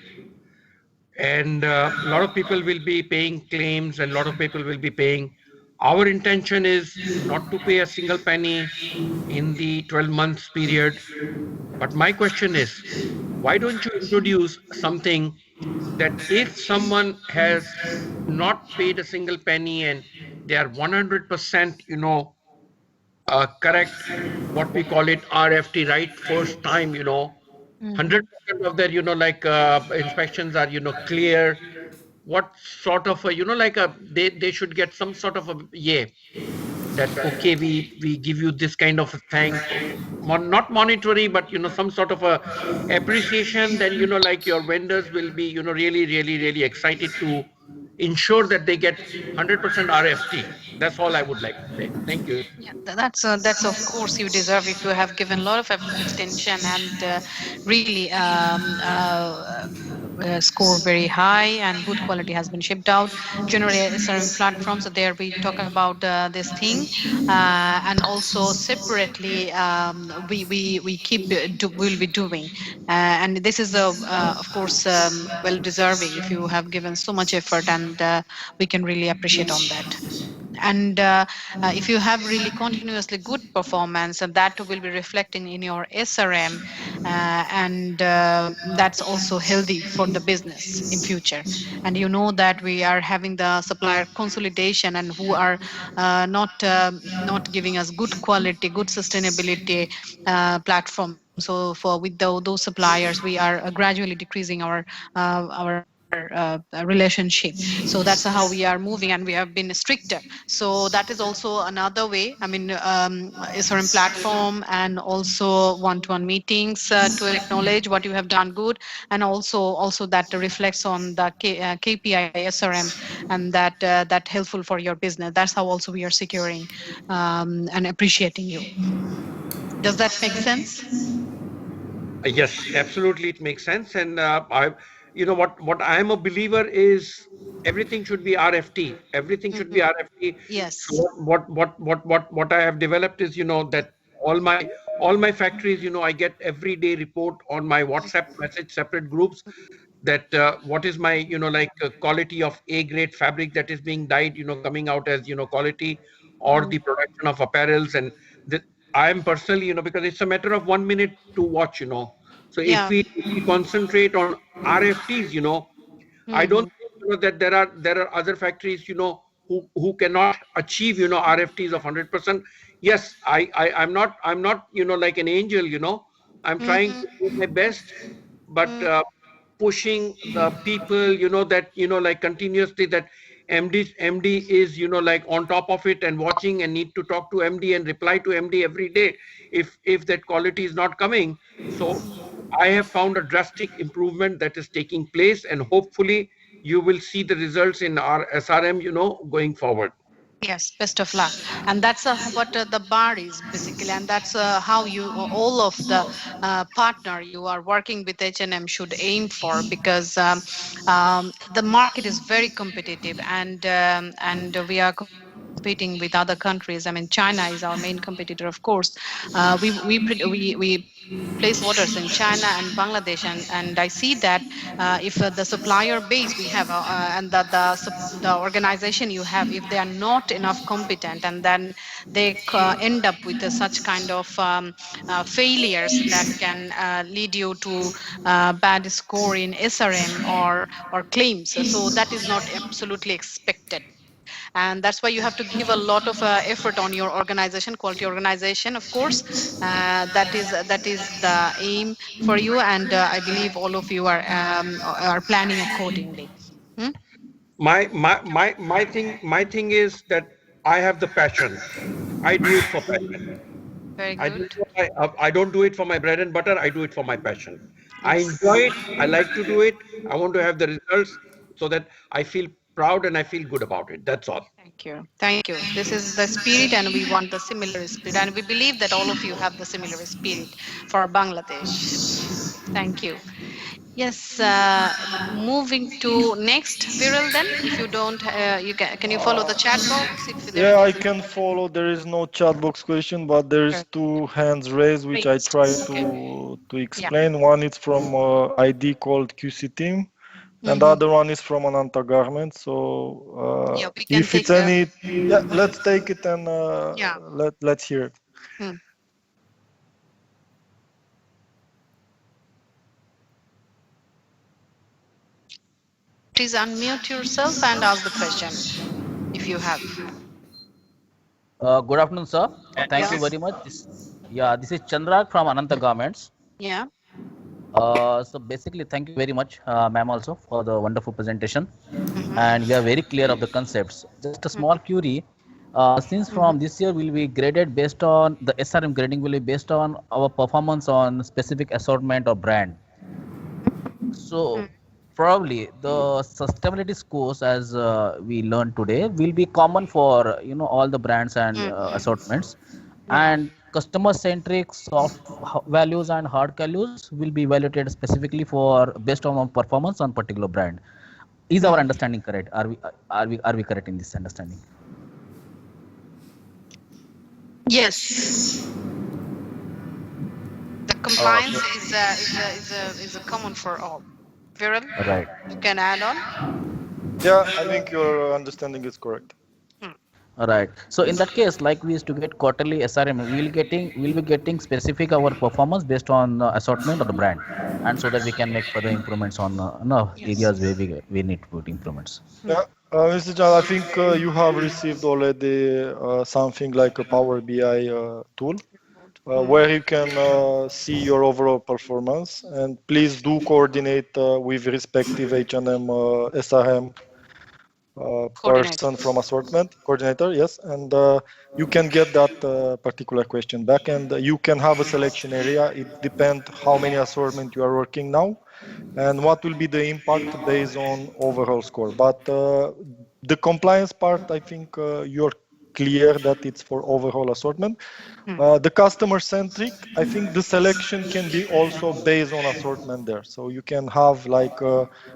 And a lot of people will be paying claims and a lot of people will be paying. Our intention is not to pay a single penny in the 12 months period. But my question is, why don't you introduce something that if someone has not paid a single penny and they are 100%, correct, what we call it RFT, right? First time, 100% of their, inspections are, clear. What sort of a, they should get some sort of a, that, okay, we give you this kind of a thank, not monetary, but, some sort of a appreciation, then, your vendors will be, really, really, really excited to ensure that they get 100% RFT. That's all I would like to say. Thank you. Yeah, that's of course you deserve if you have given a lot of attention and really score very high and good quality has been shipped out. Generally, certain platforms there we talk about this thing, and also separately we keep will be doing, and this is of course well deserving if you have given so much effort, and we can really appreciate on that. And if you have really continuously good performance, and that will be reflecting in your SRM, and that's also healthy for the business in future. And you know that we are having the supplier consolidation, and who are not giving us good quality, good sustainability platform. So for with those suppliers, we are gradually decreasing our relationship. So that's how we are moving, and we have been stricter. So that is also another way. I mean, SRM platform and also one-to-one meetings to acknowledge what you have done good, and also that reflects on the KPI SRM, and that helpful for your business. That's how also we are securing and appreciating you. Does that make sense? Yes, absolutely, it makes sense. And what I am a believer is everything should be RFT. Everything should be RFT. So Yes. what I have developed is, that all my factories, I get every day report on my WhatsApp message, separate groups, that what is my quality of A grade fabric that is being dyed, coming out as quality, or the production of apparels. And that I am personally, because it's a matter of 1 minute to watch. So if Yeah. we concentrate on RFTs, I don't think, that there are other factories, who cannot achieve, RFTs of 100%. Yes, I'm not like an angel. I'm trying to do my best, but pushing the people, that like continuously, that MD is, like on top of it and watching, and need to talk to MD and reply to MD every day if that quality is not coming. So I have found a drastic improvement that is taking place, and hopefully you will see the results in our SRM, going forward. Yes, best of luck. And that's what the bar is basically, and that's how you all of the partner you are working with H&M should aim for, because the market is very competitive, and we are competing with other countries. I mean, China is our main competitor, of course. We place orders in China and Bangladesh, and I see that if the supplier base we have and the organization you have, if they are not enough competent, and then they end up with such kind of failures that can lead you to bad score in SRM or claims. So that is not absolutely expected. And that's why you have to give a lot of effort on your organization, quality organization, of course. That is the aim for you, and I believe all of you are planning accordingly. Hmm? My thing is that I have the passion. I do it for passion. Very I do good. it I don't do it for my bread and butter. I do it for my passion. I enjoy Yes. it. I like to do it. I want to have the results, so that I feel proud and I feel good about it. That's all. Thank you. Thank you. This is the spirit, and we want the similar spirit. And we believe that all of you have the similar spirit for Bangladesh. Thank you. Yes, moving to next, Viral, then, if you don't, can you follow the chat box if there is Yeah, I any? can follow. There is no chat box question, but there is two hands raised, which I Raised. try Okay. to Yeah. explain. One is from ID called QC Team, and the Mm-hmm. other one is from Ananta Garment. So Yeah, we can if it's take any, yeah, let's take it and yeah. let's hear it. Hmm. Please unmute yourself and ask the question if you have. Good afternoon, sir. Thank you Yes. very much. This is Chandrak from Ananta Garments. Yeah. So basically, thank you very much, ma'am, also for the wonderful presentation. Mm-hmm. And you are very clear of the concepts. Just a small query. Since from this year will be graded based on the SRM grading will be based on our performance on specific assortment or brand. So probably the sustainability scores, as we learned today, will be common for all the brands and assortments, Yeah. and customer centric soft values and hard values will be evaluated specifically for based on performance on particular brand. Is our understanding correct? Are we correct in this understanding? Yes. The compliance is a common for all. Viral, Right. you can add on. Yeah, I think your understanding is correct. All right. So in that case, like we used to get quarterly SRM, we'll be getting specific our performance based on assortment of the brand, and so that we can make further improvements on no Yes. areas where we need to put improvements. Yeah, Mr. John, I think you have received already something like a Power BI tool. where you can see your overall performance. And please do coordinate with respective H&M SRM person from assortment coordinator, yes, and you can get that particular question back, and you can have a selection area. It depends how many assortment you are working now and what will be the impact based on overall score. But the compliance part, I think you're clear that it's for overall assortment. The customer centric, I think the selection can be also based on assortment there. So you can have like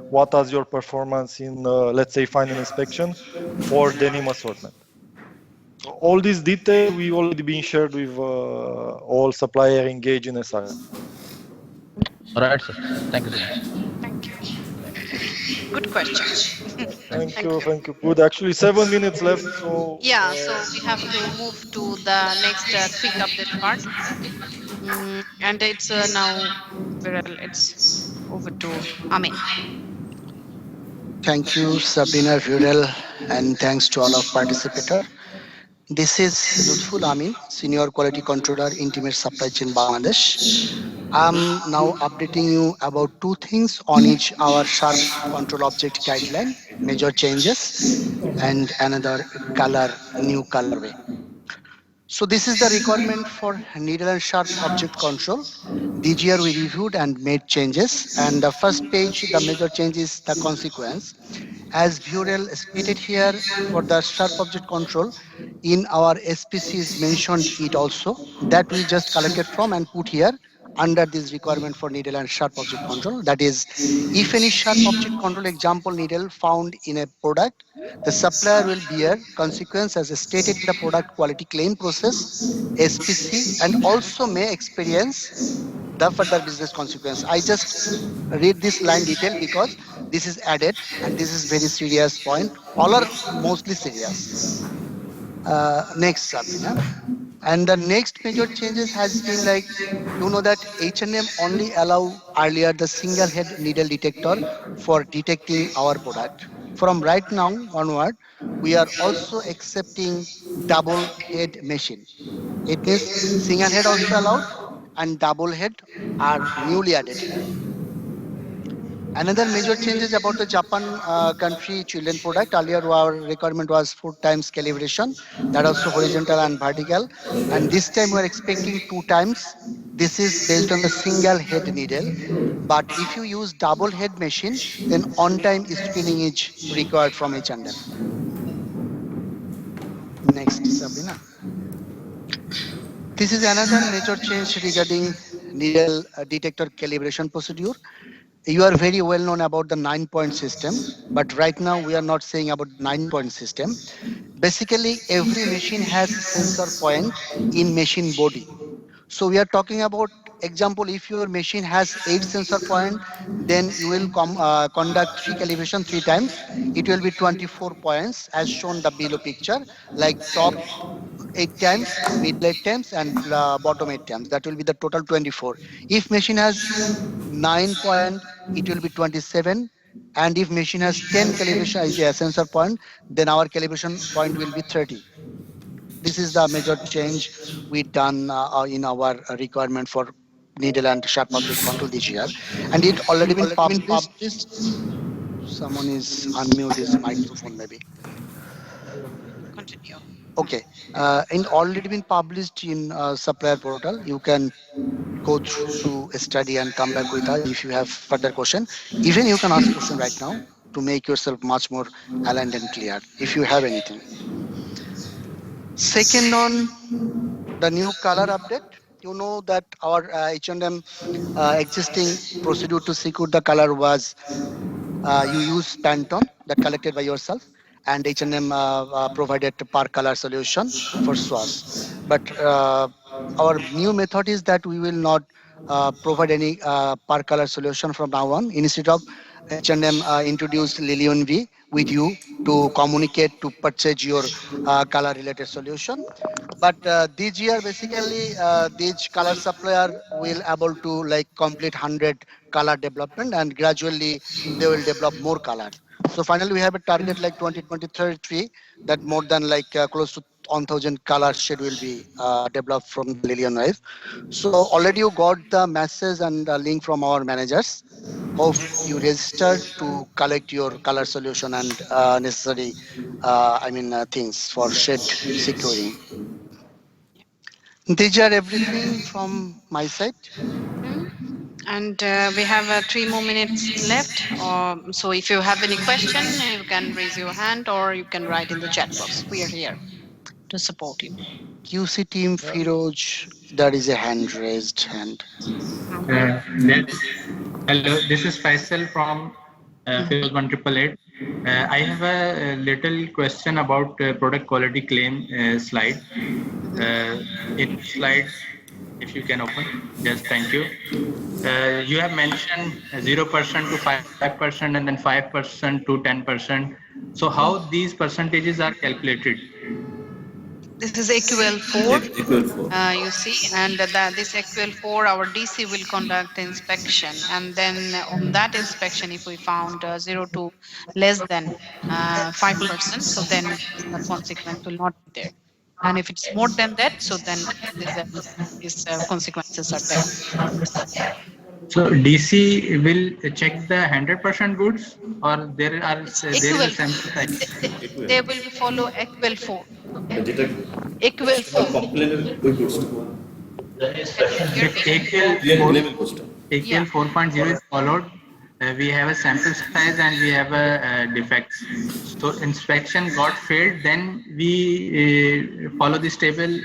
what is your performance in, let's say, final inspection for denim assortment. All these details we already been shared with all supplier engaged in SRM. All right, sir. Thank you so much. Thank you. Good question. Thank you. Good. Actually, 7 minutes left, so. Yeah, so we have to move to the next quick update part. And it's now, Viral, it's over to Amin. Thank you, Sabrina, Viral, and thanks to all of participator. This is Lutful Amin, Senior Quality Controller, Intimate Supply Chain, Bangladesh. I'm now updating you about two things on each our Sharp Control Object Guideline, major changes, and another new colorway. So this is the requirement for needle and sharp object control. This year we reviewed and made changes. And the first page, the major change is the consequence. As Viral stated here, for the sharp object control, in our SPCs mentioned it also, that we just collected from and put here under this requirement for needle and sharp object control. That is, if any sharp object control example needle found in a product, the supplier will bear consequence as stated in the product quality claim process, SPC, and also may experience the further business consequence. I just read this line detail because this is added and this is very serious point. All are mostly serious. Next, Sabrina. And the next major changes has been like, you know that H&M only allow earlier the single head needle detector for detecting our product. From right now onward, we are also accepting double head machine. It means single head also allowed and double head are newly added here. Another major change is about the Japan country children product. Earlier our requirement was 4 times calibration, that also horizontal and vertical. And this time we're expecting 2 times. This is based on the single head needle. But if you use double head machine, then on time screening is required from H&M. Next, Sabrina. This is another major change regarding needle detector calibration procedure. You are very well known about the 9-point system, but right now we are not saying about 9-point system. Basically, every machine has sensor point in machine body. So we are talking about example, if your machine has 8 sensor point, then you will conduct 3 calibration 3 times. It will be 24 points as shown the below picture, like top 8 times, middle 8 times, and bottom 8 times. That will be the total 24. If machine has 9 point, it will be 27. And if machine has 10 calibration sensor point, then our calibration point will be 30. This is the major change we done in our requirement for needle and sharp object control this year. And it already been published. Someone is unmute his microphone maybe. Continue. Okay, and already been published in supplier portal. You can go through a study and come back with us if you have further question. Even you can ask question right now to make yourself much more aligned and clear if you have anything. Second, on the new color update, you know that our H&M existing procedure to secure the color was you use Pantone that collected by yourself, and H&M provided per color solution for swatch. But our new method is that we will not provide any per color solution from now on. Instead of H&M introduced Lilium V with you to communicate to purchase your color related solution. But this year basically this color supplier will able to like complete 100 color development, and gradually they will develop more color. So finally we have a target like 2023 that more than like close to 1000 color shade will be developed from Lilian Wave. So already you got the message and the link from our managers. Hope you register to collect your color solution and necessary, things for shade securing. These are everything from my side. Mhm. And we have 3 more minutes left. So if you have any question, you can raise your hand or you can write in the chat box. We are here to support you. QC team Firoj, there is a hand raised hand. Hello, this is Faisal from Firoz 1888. I have a little question about product quality claim slide. In slide, if you can open, yes, thank you. You have mentioned 0% to 5% and then 5% to 10%. So how these percentages are calculated? This is AQL4. AQL4. You see, and that this AQL4, our DC will conduct the inspection, and then on that inspection, if we found 0 to less than 5%, so then the consequence will not be there. And if it's more than that, so then these consequences are there. So DC will check the 100% goods, or there is a AQL, sample size. they will be follow AQL4. Customer AQL4. complained we goods. Can you hear If me? AQL 4.0 is followed, we have a sample size and we have a defects. So inspection got failed, then we follow this table,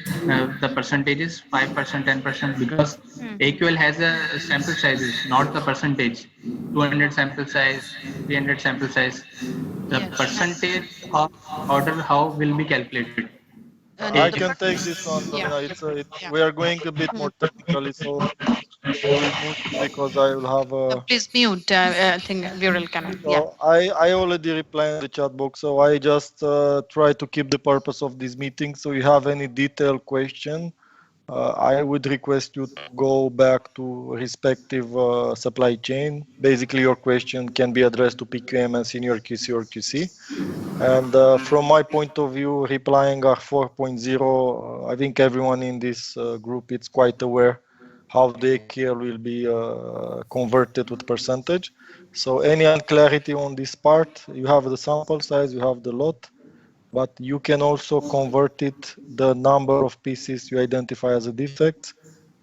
the percentages 5%, 10%, because AQL has a sample sizes, not the percentage. 200 sample size, 300 sample size. The percentage of order how will be calculated? I can take this one, Domina. We are going a bit more technically, so I will mute because I will have a. Please mute. I think Viral cannot. Yeah. So I already replied in the chat box, so I just try to keep the purpose of this meeting. So you have any detailed question, I would request you to go back to respective supply chain. Basically, your question can be addressed to PQM and senior QC or QC. And from my point of view, replying our 4.0, I think everyone in this group is quite aware how the AQL will be converted with percentage. So any unclarity on this part, you have the sample size, you have the lot, but you can also convert it, the number of pieces you identify as a defect,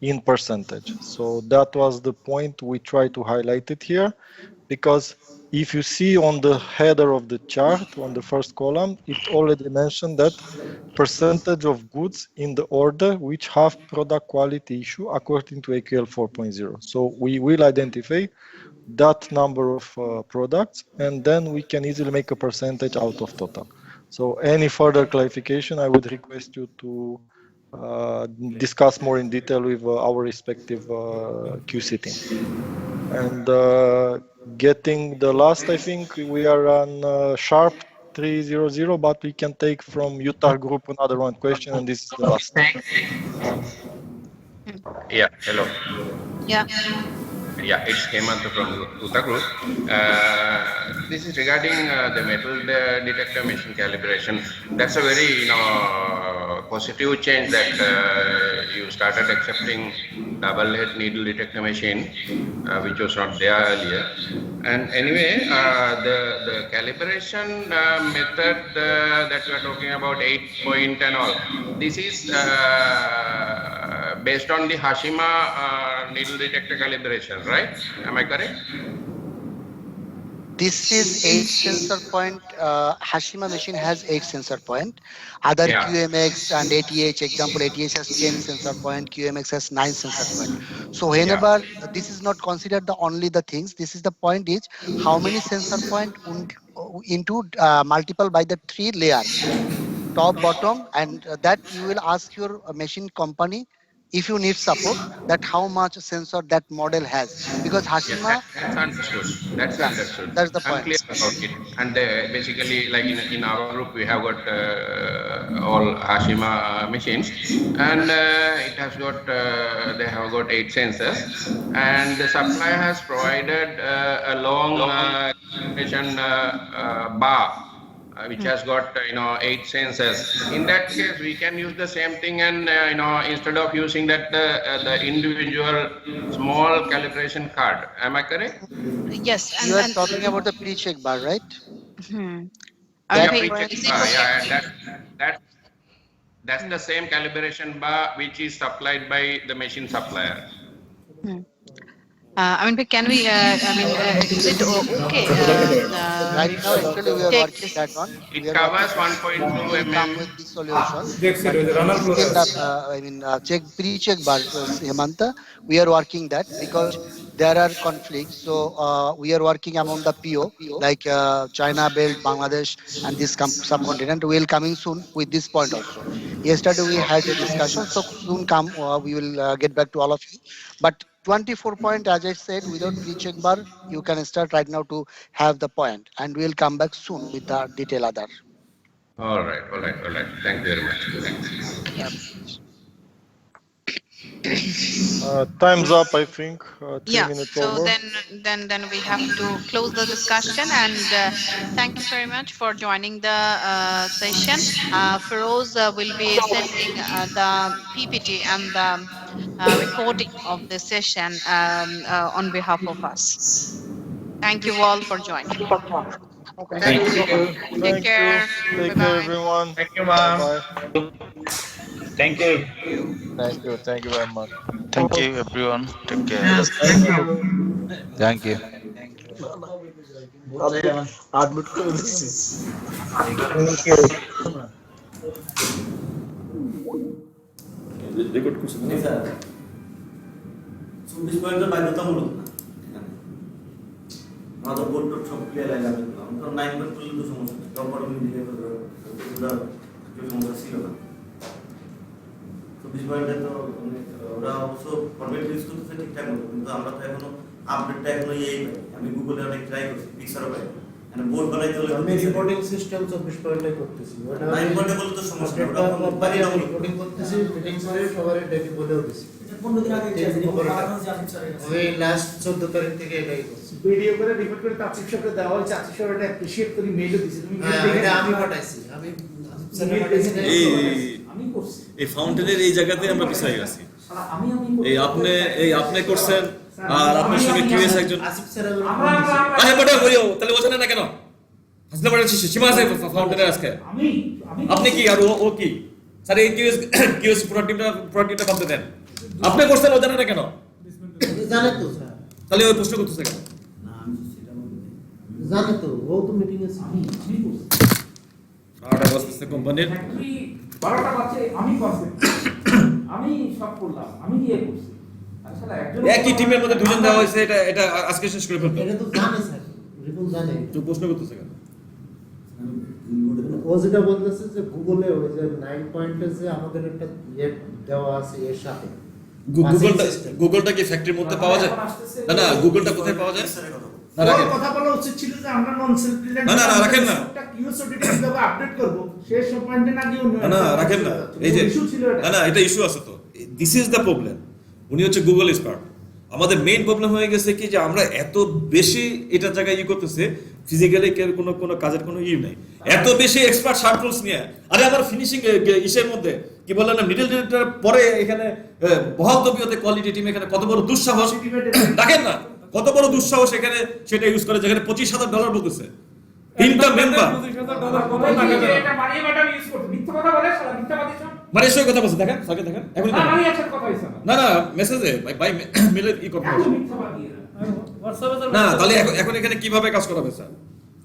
in percentage. So that was the point we try to highlight it here, because if you see on the header of the chart, on the first column, it already mentioned that percentage of goods in the order which have product quality issue according to AQL 4.0. So we will identify that number of products, and then we can easily make a percentage out of total. So any further clarification, I would request you to discuss more in detail with our respective QC team. And getting the last, I think we are on sharp 300, but we can take from Utah group another one question, and this is the last. Yeah, hello. Yeah. Yeah, it's Hemant from Utah Group. This is regarding the metal detector machine calibration. That's a very positive change that you started accepting double head needle detector machine, which was not there earlier. And anyway, the calibration method that we are talking about, 8-point and all, this is based on the Hashima needle detector calibration, right? Am I correct? This is 8 sensor point. Hashima machine has 8 sensor point. Other QMX and ATH, example, ATH has 10 sensor point, QMX has 9 sensor point. So whenever this is not considered the only the things, this is the point is how many sensor point into multiple by the 3 layer, top, bottom, and that you will ask your machine company if you need support, that how much sensor that model has, because Hashima. That's understood. That's understood. That's the I'm point. clear about it. And basically, like in our group, we have got all Hashima machines, and it has got they have got 8 sensors, and the supplier has provided a long calibration bar which has got 8 sensors. In that case, we can use the same thing, and instead of using that the individual small calibration card. Am I correct? Yes, You are talking about the pre-check bar, right? hmm. Yeah, That pre-check Is bar. it okay? Yeah, that's the same calibration bar which is supplied by the machine supplier. Hmm. But can we? Is it okay? Right now, To actually, we are take working this? that one. We It are working covers that one. 1.2 We'll come with mm. the solution. Exit, But runner still, the close. check pre-check bar, Hemanta, we are working that because there are conflicts. So we are working among the PO like China, Belt, Bangladesh, and this subcontinent. We'll coming soon with this point also. Yesterday we had a discussion, so soon come we will get back to all of you. But 24 point, as I said, without pre-check bar, you can start right now to have the point, and we'll come back soon with the detail other. All right. Thank you very much. Yeah. Time's up, I think. 3 minutes So over. then we have to close the discussion, and thank you very much for joining the session. Feroz will be sending the PPT and the recording of the session on behalf of us. Thank you all for joining. Thank you. Take Thank you. care. Bye Take care, bye. everyone. Thank you, Bye ma'am. bye. Thank you. Thank you. Thank you very much. Thank you, everyone. Take care. Yes, thank you. Thank you. Admit করে দিচ্ছি। Thank you. Record করছেন না? Sir 24 পয়েন্টের বাধ্যতামূলক না আমাদের board towed সব clear line আমি করলাম তো 9 পয়েন্ট করলে তো সমস্যা নেই প্রপারলি মিলিয়ে কেউ সমস্যা ছিল না 24 পয়েন্টে তো ওরা অবশ্য ফরম্যাট ইউজ করতেছে ঠিকঠাক মতো কিন্তু আমরা তো এখনো আপডেটটা এখনো এই আমি গুগলে অনেক ট্রাই করছি পিক্সারও পাই মানে বোর্ড বানাইতে হলে আমি রিপোর্টিং সিস্টেম 24 পয়েন্টে করতেছি ওটা 9 পয়েন্টে বলে তো সমস্যা ওটা কোম্পানি আমি রিপোর্টিং করতেছি মিটিং করে সবারই ডেটি বলেও দিছি এটা 15 দিন আগে ওই লাস্ট 14 তারিখ থেকে এটাই করছি ভিডিও করে রিপোর্ট করে তাপসিক সরকার দেওয়া হয়েছে তাপসিক সরকার এটা অ্যাপ্রিশিয়েট করি মেইলও দিছি তুমি এটা আমি পাঠাইছি আমি আমি করছি এই ফাউন্টেনের এই জায়গাতে আমরা পিছাই গেছি এই আপনি করছেন আর আপনার সঙ্গে কিউএস একজন আসিফ স্যার আরে বড় হইও তাহলে ও জানে না কেন হাসলে বড় সীমা আছে ফাউন্টেনের আজকে আপনি কি আর ও কি স্যার এই কিউএস প্রোডাক্টটা করতে দেন আপনি করছেন ও জানে না কেন জানে তো স্যার তাহলে ওই প্রশ্ন করতেছে কেন না আমি সেটা বলতে জানে তো ও তো মিটিং এ আমি করছি আটা বসতে কোম্পানির ফ্যাক্টরি 12টা বাজে আমি করছি আমি সব করলাম আমি গিয়ে করছি আসলে একজন একই টিমের মধ্যে দুজন দেওয়া হয়েছে এটা আজকে শেষ করে ফেলতে এটা তো জানে স্যার রিপন জানে তো প্রশ্ন করতেছে কেন ও যেটা বলতেছে যে গুগলে ওই যে 9 পয়েন্টে যে আমাদের একটা দেওয়া আছে এর সাথে গুগলটা কি ফ্যাক্টরির মধ্যে পাওয়া যায় না গুগলটা কোথায় পাওয়া যায় না রাখেন কথা বলা উচিত ছিল যে আমরা নন সেলফ রিলায়েন্স না রাখেন না কিউএসওডি কিভাবে আপডেট করব শেষ পয়েন্টে না গিয়ে না রাখেন না এই যে ইস্যু ছিল না এটা ইস্যু আছে তো দিস ইজ দ্য প্রবলেম উনি হচ্ছে গুগল এক্সপার্ট আমাদের মেইন প্রবলেম হয়ে গেছে কি যে আমরা এত বেশি এটা জায়গায় করতেছে ফিজিক্যালি কোনো কাজের কোনো নাই এত বেশি এক্সপার্ট শার্ট রুলস নিয়ে আরে আমার ফিনিশিং ইসের মধ্যে কি বললাম না মিডল ডিরেক্টর পরে এখানে বহালতবিয়তে কোয়ালিটি টিম এখানে কত বড় দুঃসাহস দেখেন না কত বড় দুঃসাহস এখানে সেটা ইউজ করে যেখানে $25,000 বলতেছে তিনটা মেম্বার এটা মারিয়ে ম্যাডাম ইউজ করতে মিথ্যা কথা বলে শালা মিথ্যাবাদী সব মানে সেই কথা বলছে দেখেন ফাঁকে দেখেন এখন না আমি একসাথে কথা হইছে না মেসেজে ভাই মেলে ই করতে মিথ্যাবাদী না তাহলে এখন এখানে কিভাবে কাজ করাবে স্যার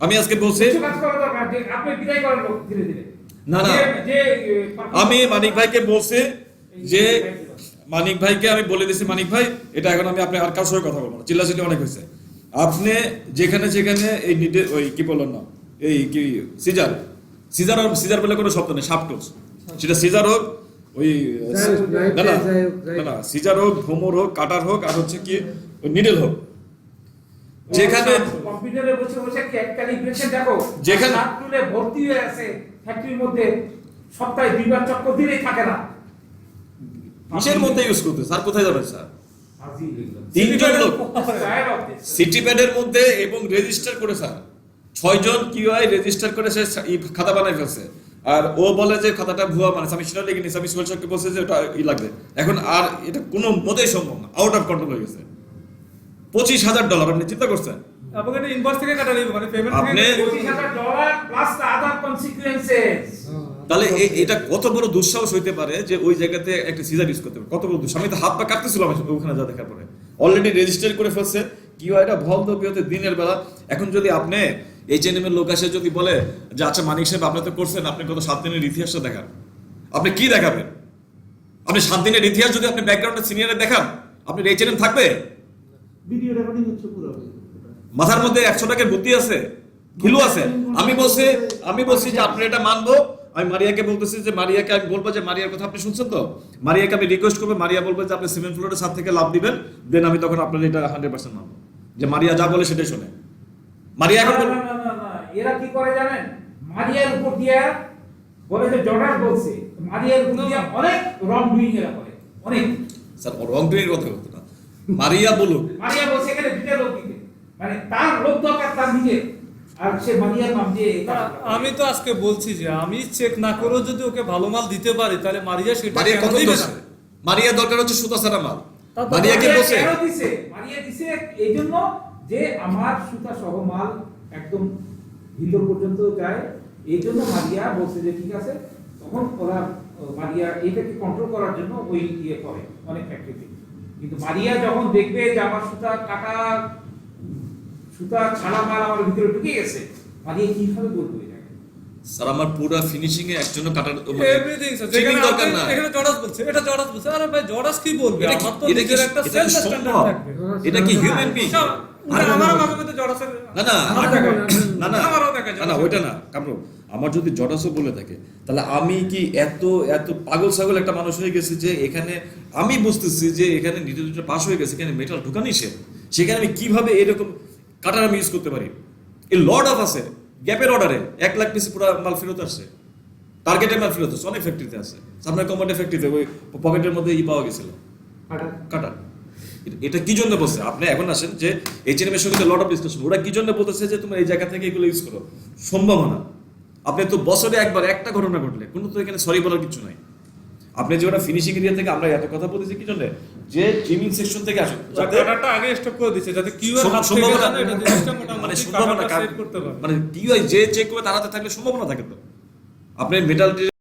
আমি আজকে বলছি কাজ করা দরকার আপনি বিদায় করেন লোক ধীরে ধীরে না আমি মানিক ভাইকে বলছি যে মানিক ভাইকে আমি বলে দিছি মানিক ভাই এটা এখন আমি আপনি আর কার সঙ্গে কথা বলবো না চিল্লাচিল্লি অনেক হয়েছে আপনি যেখানে এই ওই কি বললেন না এই কি সিজার বলে কোনো শব্দ নেই সাপটোস সেটা সিজার হোক ওই না সিজার হোক ভোমর হোক কাটার হোক আর হচ্ছে কি নিডল হোক যেখানে কম্পিউটারে বসে বসে ক্যালিব্রেশন দেখো যেখানে টুলে ভর্তি হয়ে আছে ফ্যাক্টরির মধ্যে সপ্তাহে দুইবার চক্কর দিলেই থাকে না কিসের মধ্যে ইউজ করতে স্যার কোথায় যাবেন স্যার তিনজন লোক সিটি প্যাডের মধ্যে এবং রেজিস্টার করে স্যার 6 জন কিউআই রেজিস্টার করে সে খাতা বানাই ফেলছে, আর ও বলে যে খাতাটা ভুয়া, মানে আমি সেটা লিখে নিয়েছি, আমি সোহেলকে বলছে যে ওটা লাগবে। এখন আর এটা কোনো মতেই সম্ভব না, আউট অফ কন্ট্রোল হয়ে গেছে। $25,000 আপনি চিন্তা করছেন? আপনাকে এটা ইনভয়েস থেকে কাটা নিবে, মানে পেমেন্ট আপনি $25,000 প্লাস দ্য আদার কনসিকুয়েন্সেস। তাহলে এটা কত বড় দুঃসাহস হইতে পারে যে ওই জায়গাতে একটা সিজার ইউজ করতে পারে? কত বড় দুঃসাহস! আমি তো হাত পা কাটতেছিলাম ওখানে যা দেখার পরে। অলরেডি রেজিস্টার করে ফেলছে কিউআইটা ভল তো বিহতে দিনের বেলা। এখন যদি আপনি এইচএনএম এর লোক আসে যদি বলে যে আচ্ছা মানিক সাহেব আপনি তো করছেন, আপনি কত 7 দিনের ইতিহাসটা দেখান, আপনি কি দেখাবেন? আপনি 7 দিনের ইতিহাস যদি আপনি ব্যাকগ্রাউন্ডে সিনিয়রে দেখান, আপনার এইচএনএম থাকবে? ভিডিও রেকর্ডিং হচ্ছে পুরো। মাথার মধ্যে 100 টাকার বুদ্ধি আছে, কিলো আছে? আমি বলছি যে আপনি এটা মানবো। আমি মারিয়াকে বলতেছি যে মারিয়াকে আমি বলবো যে মারিয়ার কথা আপনি শুনছেন তো, মারিয়াকে আমি রিকোয়েস্ট করবো, মারিয়া বলবে যে আপনি সিমেন্ট ফ্লোরের ছাদ থেকে লাভ দিবেন, দেন আমি তখন আপনার এটা 100% মানবো যে মারিয়া যা বলে সেটাই শুনে। মারিয়া এখন না, এরা কি করে জানেন? মারিয়ার উপর দিয়ে বলে যে জর্ডান বলছে, মারিয়ার উপর দিয়ে অনেক রং ডুইং এরা করে, অনেক। স্যার রং ডুইং এর কথা বলতো না, মারিয়া বলুক। মারিয়া বলছে এখানে দুটো লোক দিতে, মানে তার লোক দরকার তার নিজে, আর সে মারিয়ার নাম দিয়ে। আমি তো আজকে বলছি যে আমি চেক না করেও যদি ওকে ভালো মাল দিতে পারি তাহলে মারিয়া সেটা মারিয়া কত দিবে দোষ? না। মারিয়া দরকার হচ্ছে সুতা সারা মাল। মারিয়া কি বলছে? মারিয়া দিছে এই জন্য যে আমার সুতা সহ মাল একদম ভিতর পর্যন্ত যায়, এই জন্য মারিয়া বলছে যে ঠিক আছে। তখন ওরা মারিয়া এটাকে কন্ট্রোল করার জন্য ওই ইয়ে করে অনেক ফ্যাক্টরিতে। কিন্তু মারিয়া যখন দেখবে যে আমার সুতা কাটা, সুতা ছাড়া মাল আমার ভিতরে ঢুকে গেছে, মারিয়া কিভাবে বলবো এটা? স্যার আমার পুরো ফিনিশিং এ একজনের কাটার এভরিথিং স্যার, যেখানে দরকার না। এখানে জর্ডাস বলছে, এটা জর্ডাস বলছে। আরে ভাই জর্ডাস কি বলবে? আমার তো নিজের একটা সেলফ স্ট্যান্ডার্ড থাকবে। এটা কি হিউম্যান বিং? আমার মাঝে জর্ডাসের না ওইটা না কামরু। আমার যদি জটাসও বলে থাকে তাহলে আমি কি এত পাগল ছাগল একটা মানুষ হয়ে গেছি যে এখানে আমি বুঝতেছি যে এখানে নিতে পাস হয়ে গেছে, এখানে মেটাল ঢুকানি সেখানে আমি কিভাবে এরকম কাটার আমি ইউজ করতে পারি? এই লর্ড অফ আছে গ্যাপের অর্ডারে 1 লাখ পিস পুরো মাল ফেরত আসছে, টার্গেটের মাল ফেরত আসছে, অনেক ফ্যাক্টরিতে আছে। সামনে কমান্ডের ফ্যাক্টরিতে ওই পকেটের মধ্যে পাওয়া গেছিল কাটার। এটা কি জন্য বলছে? আপনি এখন আসেন যে এইচএনএম এর সঙ্গে লট অফ ডিসকাশন, ওরা কি জন্য বলতেছে যে তোমরা এই জায়গা থেকে এগুলো ইউজ করো? সম্ভাবনা আপনি তো বছরে একবার একটা ঘটনা ঘটলে কোনো তো এখানে সরি বলার কিছু নাই। আপনি যে ওটা ফিনিশিং এরিয়া থেকে আমরা এত কথা বলতেছি কি জন্য? যে ট্রিমিং সেকশন থেকে আসে কাটারটা আগে স্টক করে দিয়েছে যাতে কিউ এর হাত থেকে সম্ভাবনা এটা জিনিসটা মোটামুটি সম্ভাবনা সেভ করতে পারে। মানে কিউ যে চেক করে তাড়াতে থাকলে সম্ভাবনা থাকে তো। আপনি মেটাল